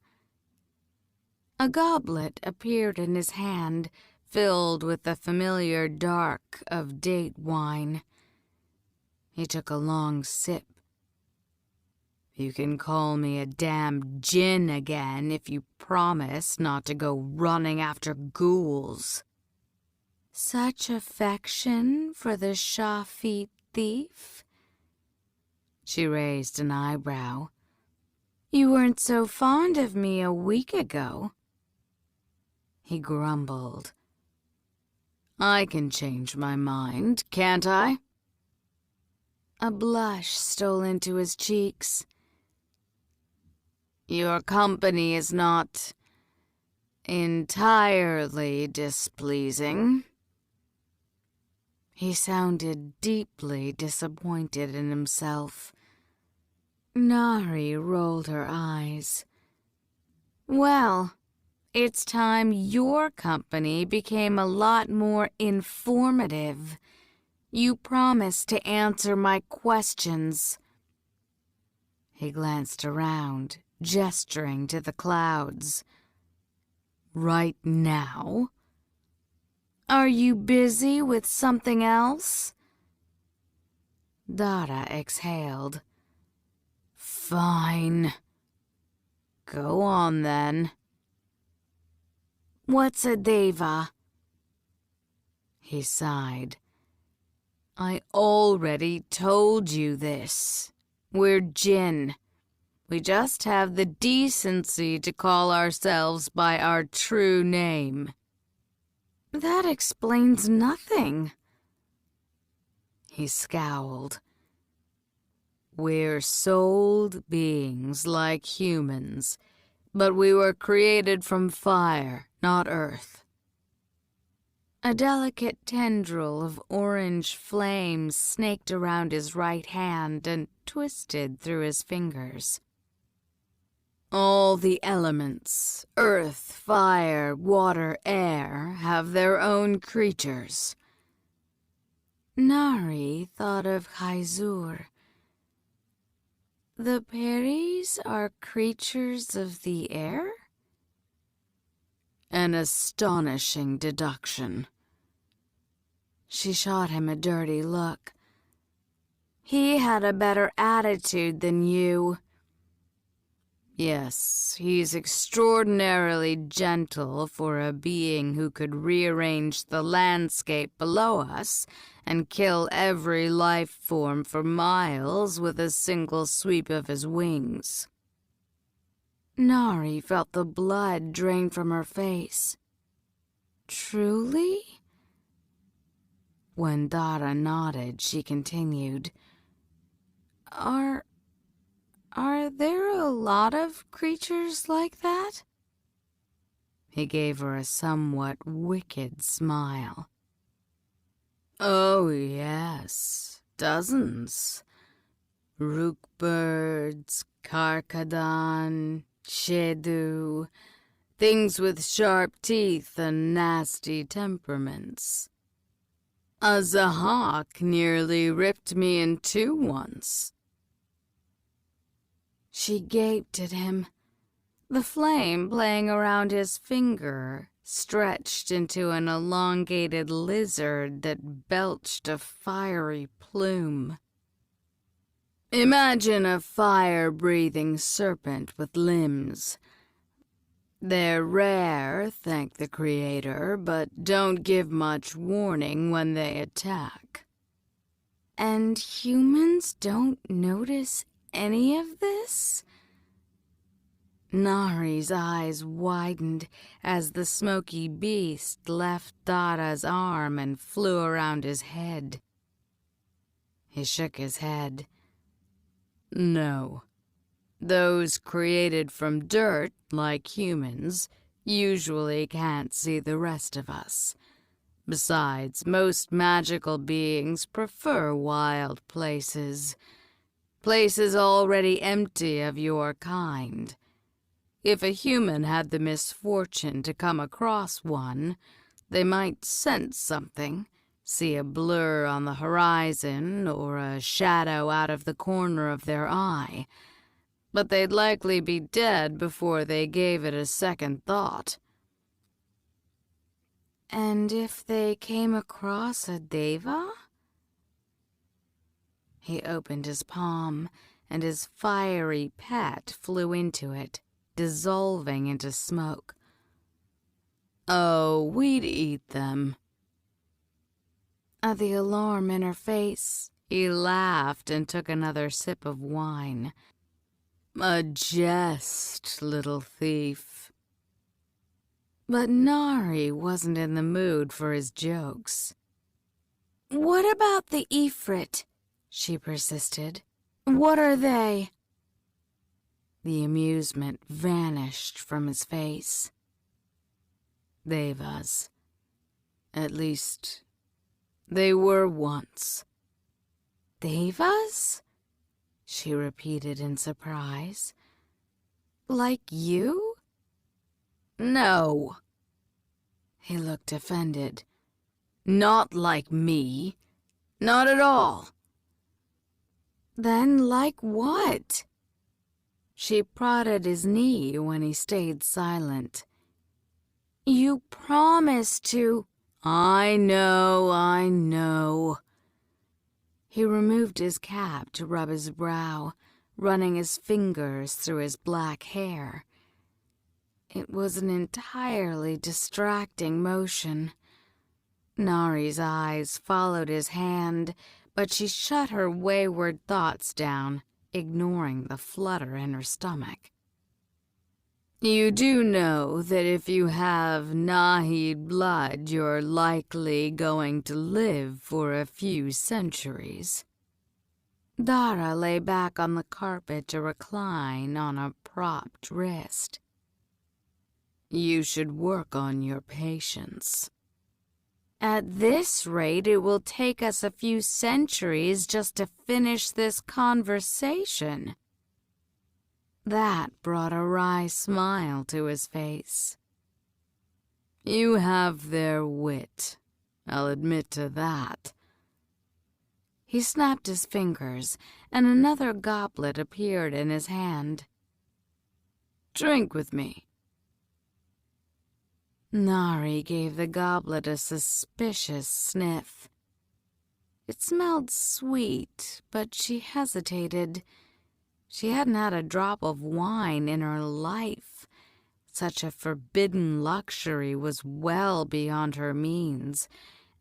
[SPEAKER 1] A goblet appeared in his hand, filled with the familiar dark of date wine. He took a long sip. "You can call me a damned djinn again if you promise not to go running after ghouls." "Such affection for the shafit thief?" She raised an eyebrow. You weren't so fond of me a week ago. He grumbled. I can change my mind, can't I? A blush stole into his cheeks. Your company is not entirely displeasing. He sounded deeply disappointed in himself. Nahri rolled her eyes. Well, it's time your company became a lot more informative. You promised to answer my questions. He glanced around, gesturing to the clouds. Right now? Are you busy with something else? Dara exhaled. Fine. Go on then. What's a deva? He sighed. I already told you this. We're djinn. We just have the decency to call ourselves by our true name. That explains nothing. He scowled. We're souled beings like humans, but we were created from fire, not earth. A delicate tendril of orange flame snaked around his right hand and twisted through his fingers. All the elements, earth, fire, water, air, have their own creatures. Nahri thought of Haizur. The Peris are creatures of the air? An astonishing deduction. She shot him a dirty look. He had a better attitude than you. Yes, he's extraordinarily gentle for a being who could rearrange the landscape below us and kill every life form for miles with a single sweep of his wings. Nahri felt the blood drain from her face. Truly? When Dara nodded, she continued. Are there a lot of creatures like that? He gave her a somewhat wicked smile. Oh, yes, dozens. Rook birds, karkadan, shedu, things with sharp teeth and nasty temperaments. A zahak nearly ripped me in two once. She gaped at him. The flame playing around his finger stretched into an elongated lizard that belched a fiery plume. Imagine a fire-breathing serpent with limbs. They're rare, thank the Creator, but don't give much warning when they attack. And humans don't notice any of this? Nahri's eyes widened as the smoky beast left Dara's arm and flew around his head. He shook his head. No. Those created from dirt, like humans, usually can't see the rest of us. Besides, most magical beings prefer wild places. Places already empty of your kind. If a human had the misfortune to come across one, they might sense something, see a blur on the horizon or a shadow out of the corner of their eye, but they'd likely be dead before they gave it a second thought. And if they came across a deva? He opened his palm, and his fiery pet flew into it, dissolving into smoke. Oh, we'd eat them. At the alarm in her face, he laughed and took another sip of wine. A jest, little thief. But Nahri wasn't in the mood for his jokes. "What about the Ifrit?" she persisted. "What are they?" The amusement vanished from his face. Devas. At least, they were once. "Devas?" she repeated in surprise. "Like you?" "No." He looked offended. "Not like me. Not at all." "Then like what?" She prodded his knee when he stayed silent. "You promised to—" I know. He removed his cap to rub his brow, running his fingers through his black hair. It was an entirely distracting motion. Nahri's eyes followed his hand, but she shut her wayward thoughts down, ignoring the flutter in her stomach. "You do know that if you have Nahid blood, you're likely going to live for a few centuries." Dara lay back on the carpet to recline on a propped wrist. "You should work on your patience. At this rate, it will take us a few centuries just to finish this conversation." That brought a wry smile to his face. "You have their wit, I'll admit to that." He snapped his fingers, and another goblet appeared in his hand. "Drink with me." Nahri gave the goblet a suspicious sniff. It smelled sweet, but she hesitated. She hadn't had a drop of wine in her life. Such a forbidden luxury was well beyond her means,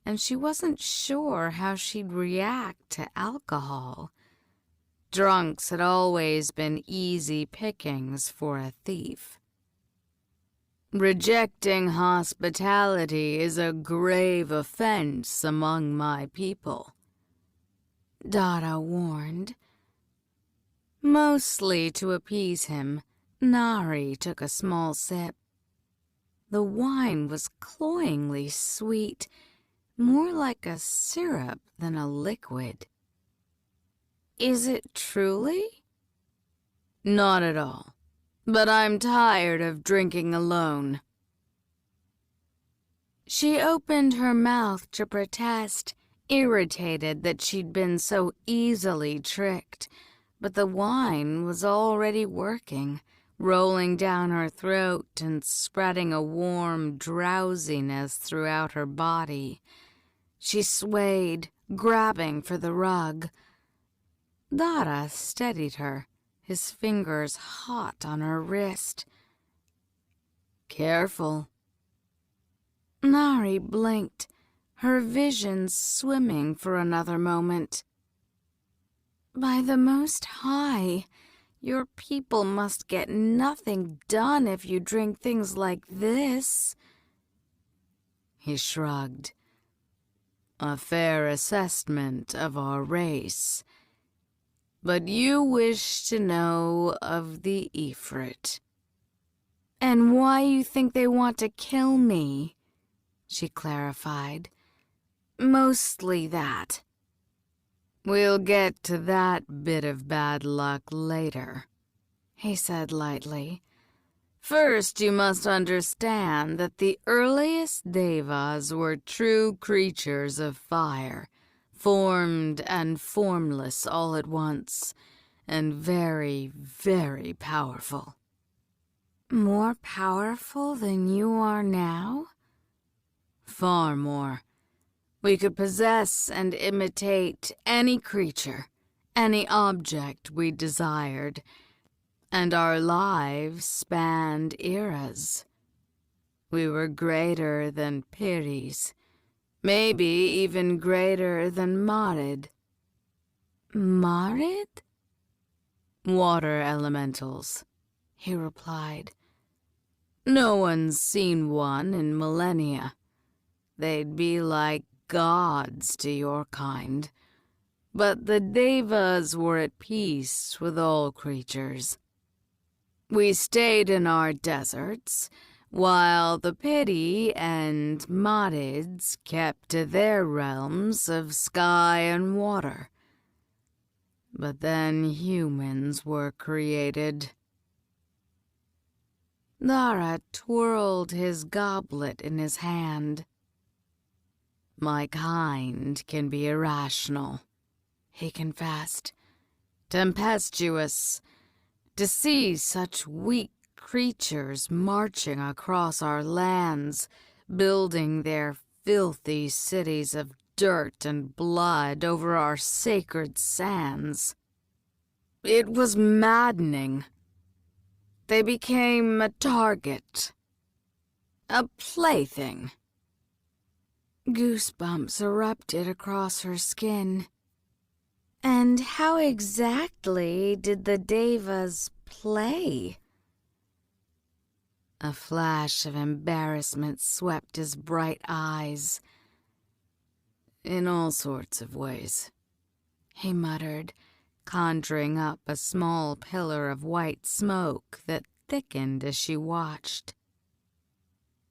[SPEAKER 1] and she wasn't sure how she'd react to alcohol. Drunks had always been easy pickings for a thief. "Rejecting hospitality is a grave offense among my people," Dara warned. Mostly to appease him, Nahri took a small sip. The wine was cloyingly sweet, more like a syrup than a liquid. "Is it truly?" "Not at all, but I'm tired of drinking alone." She opened her mouth to protest, irritated that she'd been so easily tricked. But the wine was already working, rolling down her throat and spreading a warm drowsiness throughout her body. She swayed, grabbing for the rug. Dara steadied her, his fingers hot on her wrist. "Careful." Nahri blinked, her vision swimming for another moment. "By the Most High, your people must get nothing done if you drink things like this." He shrugged. "A fair assessment of our race. But you wish to know of the Ifrit." "And why you think they want to kill me," she clarified. "Mostly that." "We'll get to that bit of bad luck later," he said lightly. "First, you must understand that the earliest Devas were true creatures of fire, formed and formless all at once, and very, very powerful." "More powerful than you are now?" "Far more. We could possess and imitate any creature, any object we desired, and our lives spanned eras. We were greater than Piris, maybe even greater than Marid." "Marid?" Water elementals, he replied. No one's seen one in millennia. They'd be like gods to your kind. But the Devas were at peace with all creatures. We stayed in our deserts, while the Pity and Madids kept to their realms of sky and water. But then humans were created. Dara twirled his goblet in his hand. My kind can be irrational, he confessed. Tempestuous. To see such weak creatures marching across our lands, building their filthy cities of dirt and blood over our sacred sands. It was maddening. They became a target, a plaything. Goosebumps erupted across her skin. And how exactly did the Devas play? A flash of embarrassment swept his bright eyes. In all sorts of ways, he muttered, conjuring up a small pillar of white smoke that thickened as she watched.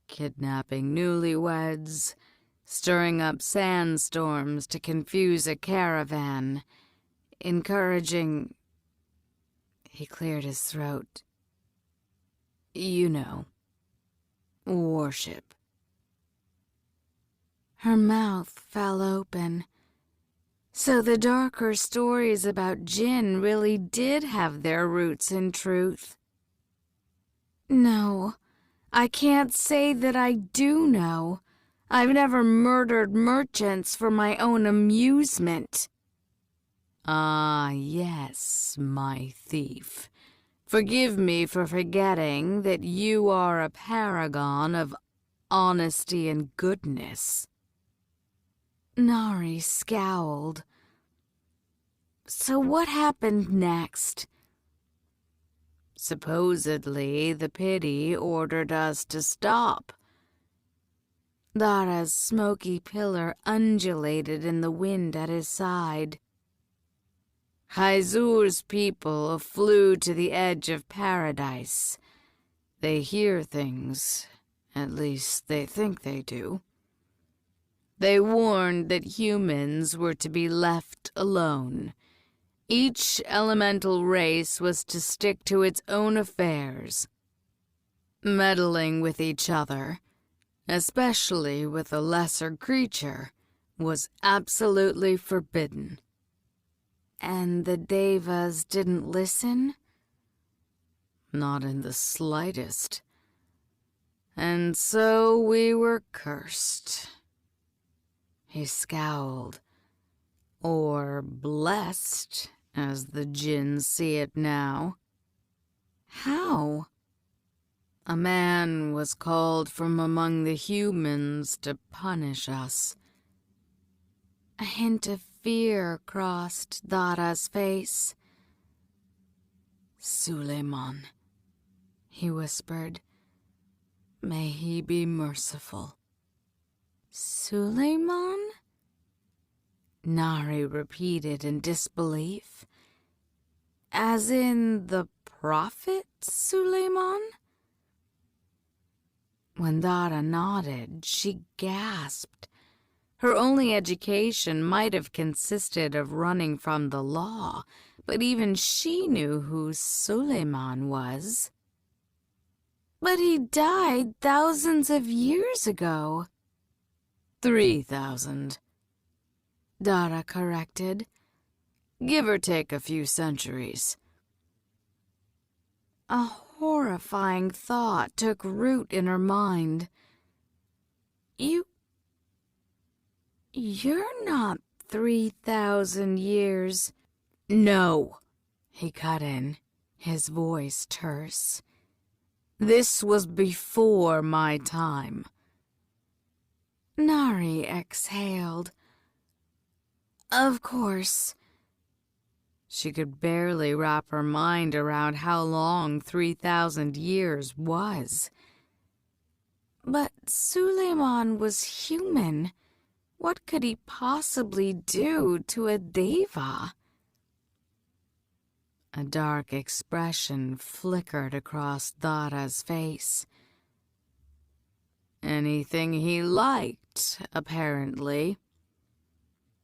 [SPEAKER 1] Kidnapping newlyweds, stirring up sandstorms to confuse a caravan, encouraging... He cleared his throat. You know, worship. Her mouth fell open. So the darker stories about Jinn really did have their roots in truth. No, I can't say that I do know. I've never murdered merchants for my own amusement. Ah, yes, my thief. Forgive me for forgetting that you are a paragon of honesty and goodness. Nahri scowled. So what happened next? Supposedly, the Pity ordered us to stop. Dara's smoky pillar undulated in the wind at his side. Haizur's people flew to the edge of paradise. They hear things, at least they think they do. They warned that humans were to be left alone. Each elemental race was to stick to its own affairs. Meddling with each other, especially with a lesser creature, was absolutely forbidden. And the Devas didn't listen? Not in the slightest. And so we were cursed. He scowled. Or blessed, as the Jinn see it now. How? A man was called from among the humans to punish us. A hint of fear crossed Dara's face. Suleiman, he whispered. May he be merciful. Suleiman? Nahri repeated in disbelief. As in the prophet Suleiman? When Dara nodded, she gasped. Her only education might have consisted of running from the law, but even she knew who Suleiman was. But he died thousands of years ago. 3,000. Dara corrected. Give or take a few centuries. A horrifying thought took root in her mind. You're not 3,000 years. No, he cut in, his voice terse. This was before my time. Nahri exhaled. Of course. She could barely wrap her mind around how long 3,000 years was. But Suleiman was human. What could he possibly do to a deva? A dark expression flickered across Dara's face. Anything he liked, apparently.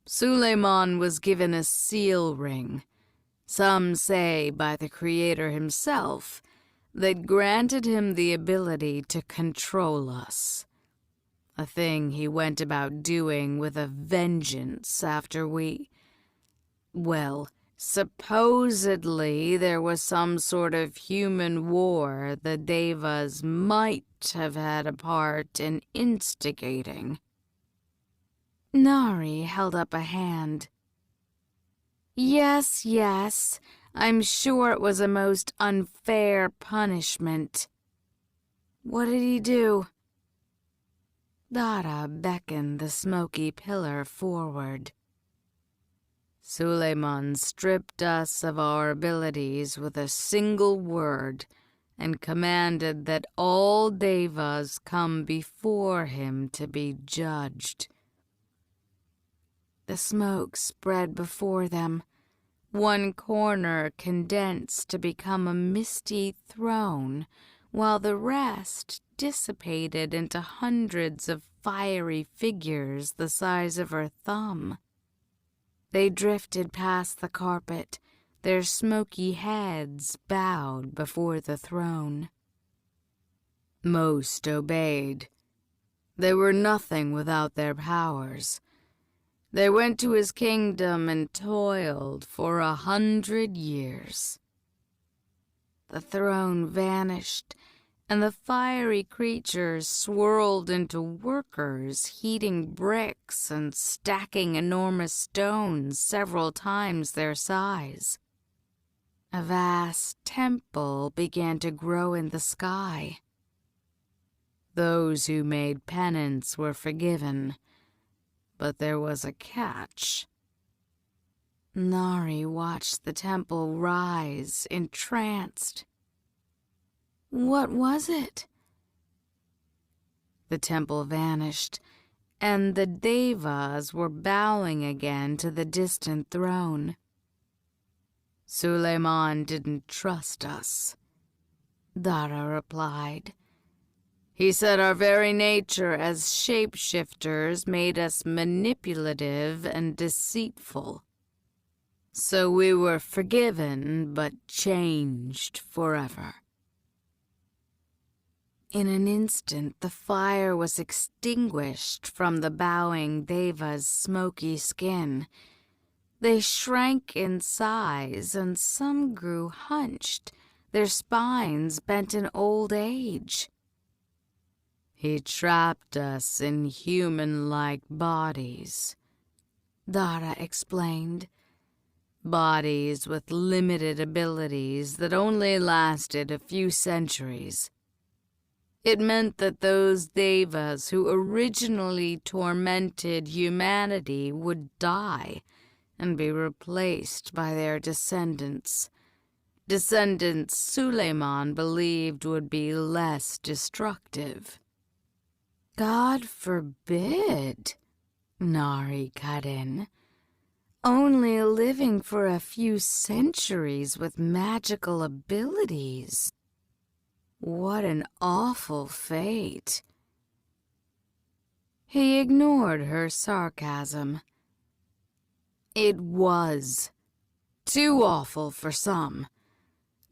[SPEAKER 1] Suleiman was given a seal ring, some say by the Creator himself, that granted him the ability to control us. A thing he went about doing with a vengeance after supposedly there was some sort of human war the Devas might have had a part in instigating. Nahri held up a hand. Yes, I'm sure it was a most unfair punishment. What did he do? Dara beckoned the smoky pillar forward. Suleiman stripped us of our abilities with a single word and commanded that all devas come before him to be judged. The smoke spread before them. One corner condensed to become a misty throne, while the rest dissipated into hundreds of fiery figures the size of her thumb. They drifted past the carpet, their smoky heads bowed before the throne. Most obeyed. They were nothing without their powers. They went to his kingdom and toiled for 100 years. The throne vanished, and the fiery creatures swirled into workers heating bricks and stacking enormous stones several times their size. A vast temple began to grow in the sky. Those who made penance were forgiven, but there was a catch. Nahri watched the temple rise, entranced. What was it? The temple vanished, and the devas were bowing again to the distant throne. Suleiman didn't trust us, Dara replied. He said our very nature as shapeshifters made us manipulative and deceitful. So we were forgiven, but changed forever. In an instant, the fire was extinguished from the bowing deva's smoky skin. They shrank in size, and some grew hunched, their spines bent in old age. He trapped us in human-like bodies, Dara explained. Bodies with limited abilities that only lasted a few centuries. It meant that those devas who originally tormented humanity would die and be replaced by their descendants. Descendants Suleiman believed would be less destructive. God forbid, Nahri cut in. Only living for a few centuries with magical abilities. What an awful fate. He ignored her sarcasm. It was too awful for some.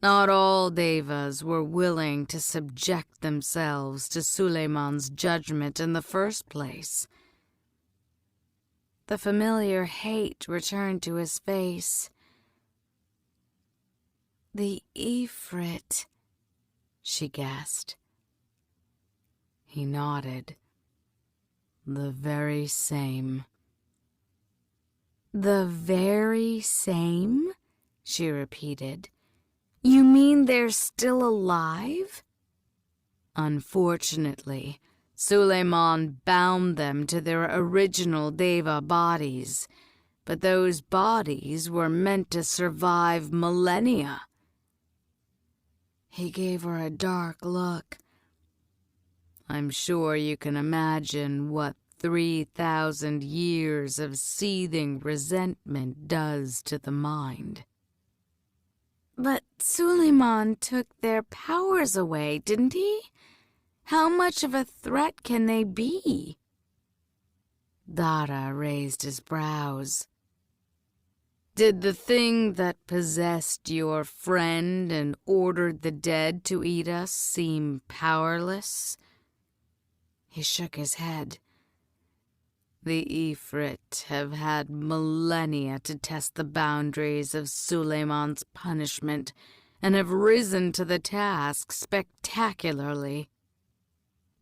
[SPEAKER 1] Not all devas were willing to subject themselves to Suleiman's judgment in the first place. The familiar hate returned to his face. The Ifrit, she guessed. He nodded. The very same. The very same? She repeated. You mean they're still alive? Unfortunately, Suleiman bound them to their original deva bodies. but those bodies were meant to survive millennia. He gave her a dark look. I'm sure you can imagine what 3,000 years of seething resentment does to the mind. But Suleiman took their powers away, didn't he? How much of a threat can they be? Dara raised his brows. Did the thing that possessed your friend and ordered the dead to eat us seem powerless? He shook his head. The Ifrit have had millennia to test the boundaries of Suleiman's punishment and have risen to the task spectacularly.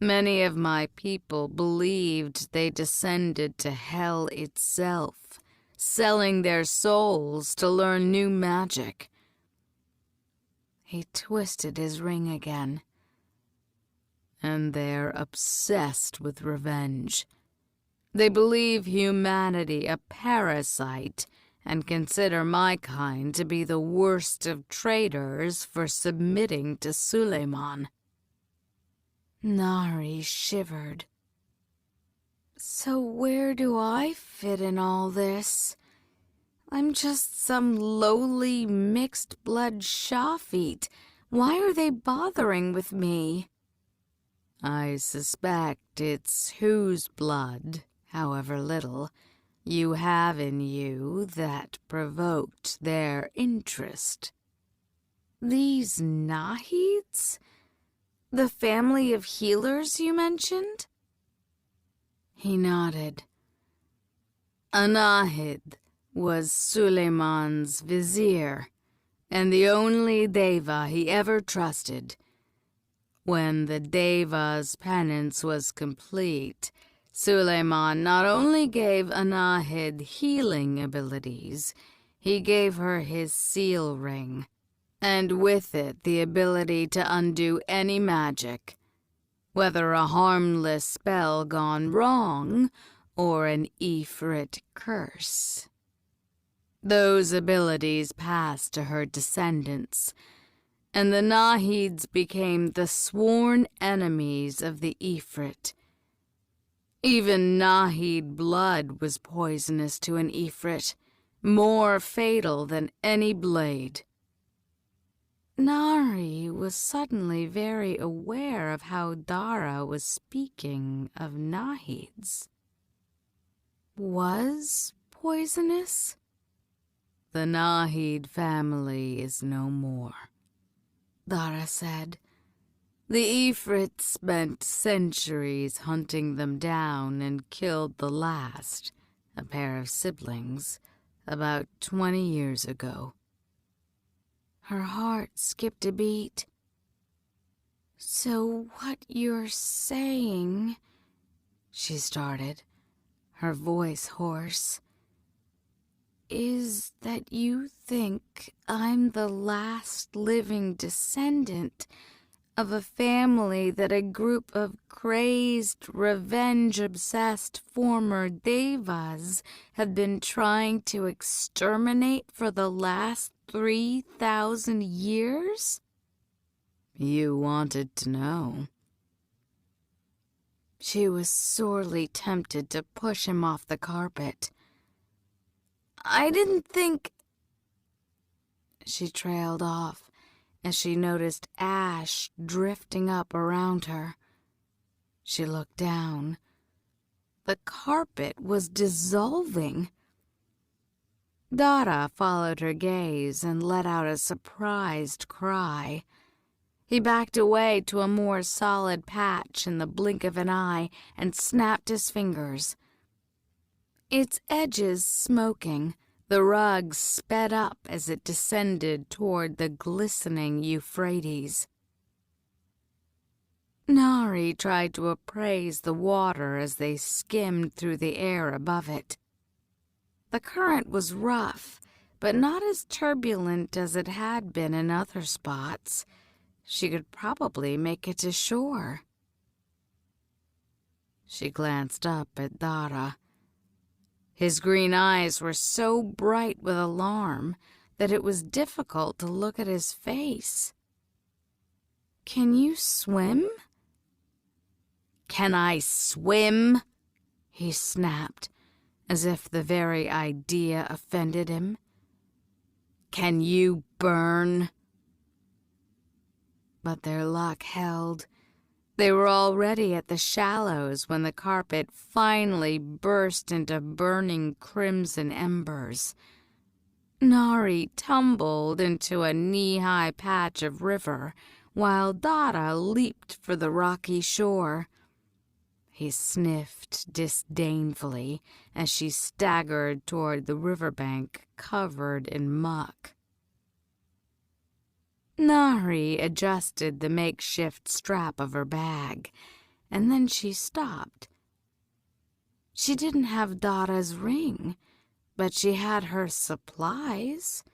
[SPEAKER 1] Many of my people believed they descended to hell itself, selling their souls to learn new magic. He twisted his ring again. And they're obsessed with revenge. They believe humanity a parasite and consider my kind to be the worst of traitors for submitting to Suleiman. Nahri shivered. So where do I fit in all this? I'm just some lowly mixed-blood shafit. Why are they bothering with me? I suspect it's whose blood, however little, you have in you that provoked their interest. These Nahids? The family of healers you mentioned? He nodded. A Nahid was Suleiman's vizier, and the only Deva he ever trusted. When the Deva's penance was complete, Suleiman not only gave Anahid healing abilities, he gave her his seal ring, and with it the ability to undo any magic, whether a harmless spell gone wrong or an Ifrit curse. Those abilities passed to her descendants, and the Nahids became the sworn enemies of the Ifrit. Even Nahid blood was poisonous to an Ifrit, more fatal than any blade. Nahri was suddenly very aware of how Dara was speaking of Nahids. Was poisonous? The Nahid family is no more, Dara said. The Ifrit spent centuries hunting them down and killed the last, a pair of siblings, about 20 years ago. Her heart skipped a beat. So what you're saying, she started, her voice hoarse, is that you think I'm the last living descendant of a family that a group of crazed, revenge-obsessed former Devas have been trying to exterminate for the last 3,000 years? You wanted to know. She was sorely tempted to push him off the carpet. I didn't think... She trailed off as she noticed ash drifting up around her. She looked down. The carpet was dissolving. Dara followed her gaze and let out a surprised cry. He backed away to a more solid patch in the blink of an eye and snapped his fingers. Its edges smoking, the rug sped up as it descended toward the glistening Euphrates. Nahri tried to appraise the water as they skimmed through the air above it. The current was rough, but not as turbulent as it had been in other spots. She could probably make it to shore. She glanced up at Dara. His green eyes were so bright with alarm that it was difficult to look at his face. "Can you swim?" "Can I swim?" he snapped, as if the very idea offended him. "Can you burn?" But their luck held. They were already at the shallows when the carpet finally burst into burning crimson embers. Nahri tumbled into a knee-high patch of river, while Dara leaped for the rocky shore. He sniffed disdainfully as she staggered toward the riverbank covered in muck. Nahri adjusted the makeshift strap of her bag, and then she stopped. She didn't have Dara's ring, but she had her supplies.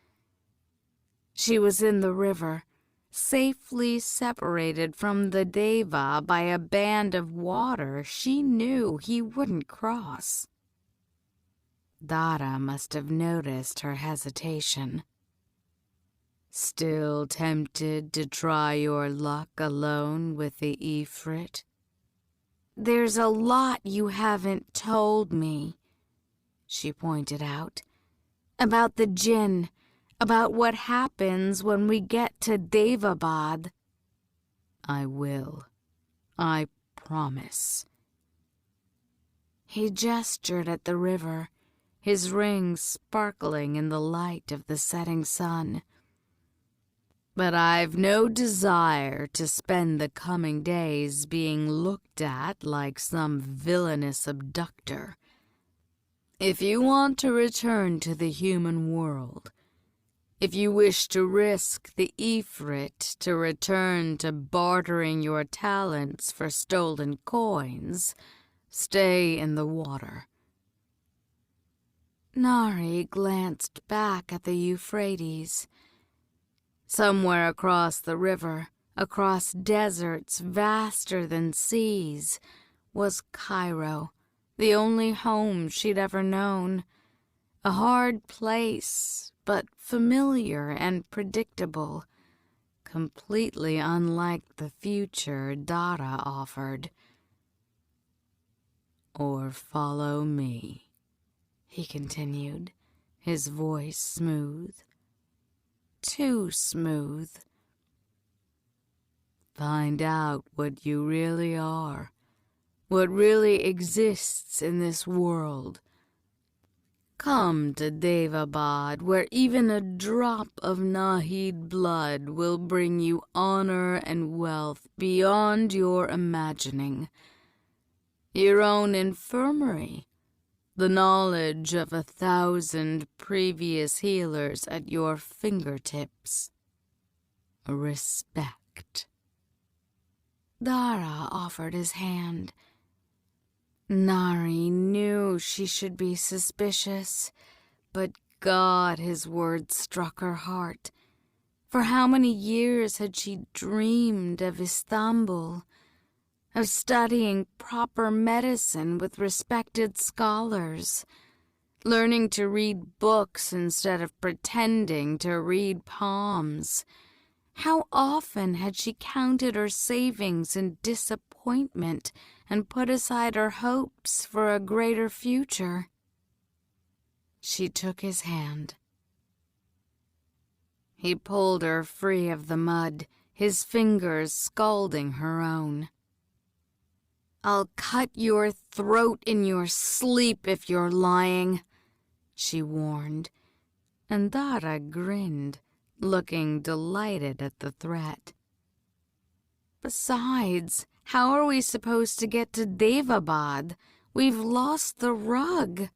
[SPEAKER 1] She was in the river, safely separated from the Deva by a band of water she knew he wouldn't cross. Dara must have noticed her hesitation. "Still tempted to try your luck alone with the Ifrit?" "There's a lot you haven't told me," she pointed out. "About the djinn, about what happens when we get to Daevabad." "I will. I promise." He gestured at the river, his ring sparkling in the light of the setting sun. "But I've no desire to spend the coming days being looked at like some villainous abductor. If you want to return to the human world, if you wish to risk the Ifrit to return to bartering your talents for stolen coins, stay in the water." Nahri glanced back at the Euphrates. Somewhere across the river, across deserts vaster than seas, was Cairo, the only home she'd ever known. A hard place, but familiar and predictable, completely unlike the future Dara offered. "Or follow me," he continued, his voice smooth. Too smooth. "Find out what you really are, what really exists in this world. Come to Daevabad, where even a drop of Nahid blood will bring you honor and wealth beyond your imagining. Your own infirmary, the knowledge of 1,000 previous healers at your fingertips. Respect." Dara offered his hand. Nahri knew she should be suspicious, but God, his words struck her heart. For how many years had she dreamed of Istanbul, of studying proper medicine with respected scholars, learning to read books instead of pretending to read palms. How often had she counted her savings in disappointment and put aside her hopes for a greater future? She took his hand. He pulled her free of the mud, his fingers scalding her own. "I'll cut your throat in your sleep if you're lying," she warned, and Dara grinned, looking delighted at the threat. "Besides, how are we supposed to get to Daevabad? We've lost the rug."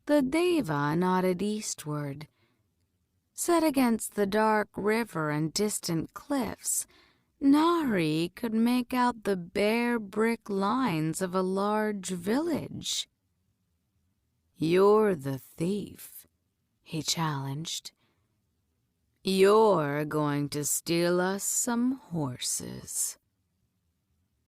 [SPEAKER 1] The Deva nodded eastward. Set against the dark river and distant cliffs, Nahri could make out the bare brick lines of a large village. "You're the thief," he challenged. "You're going to steal us some horses."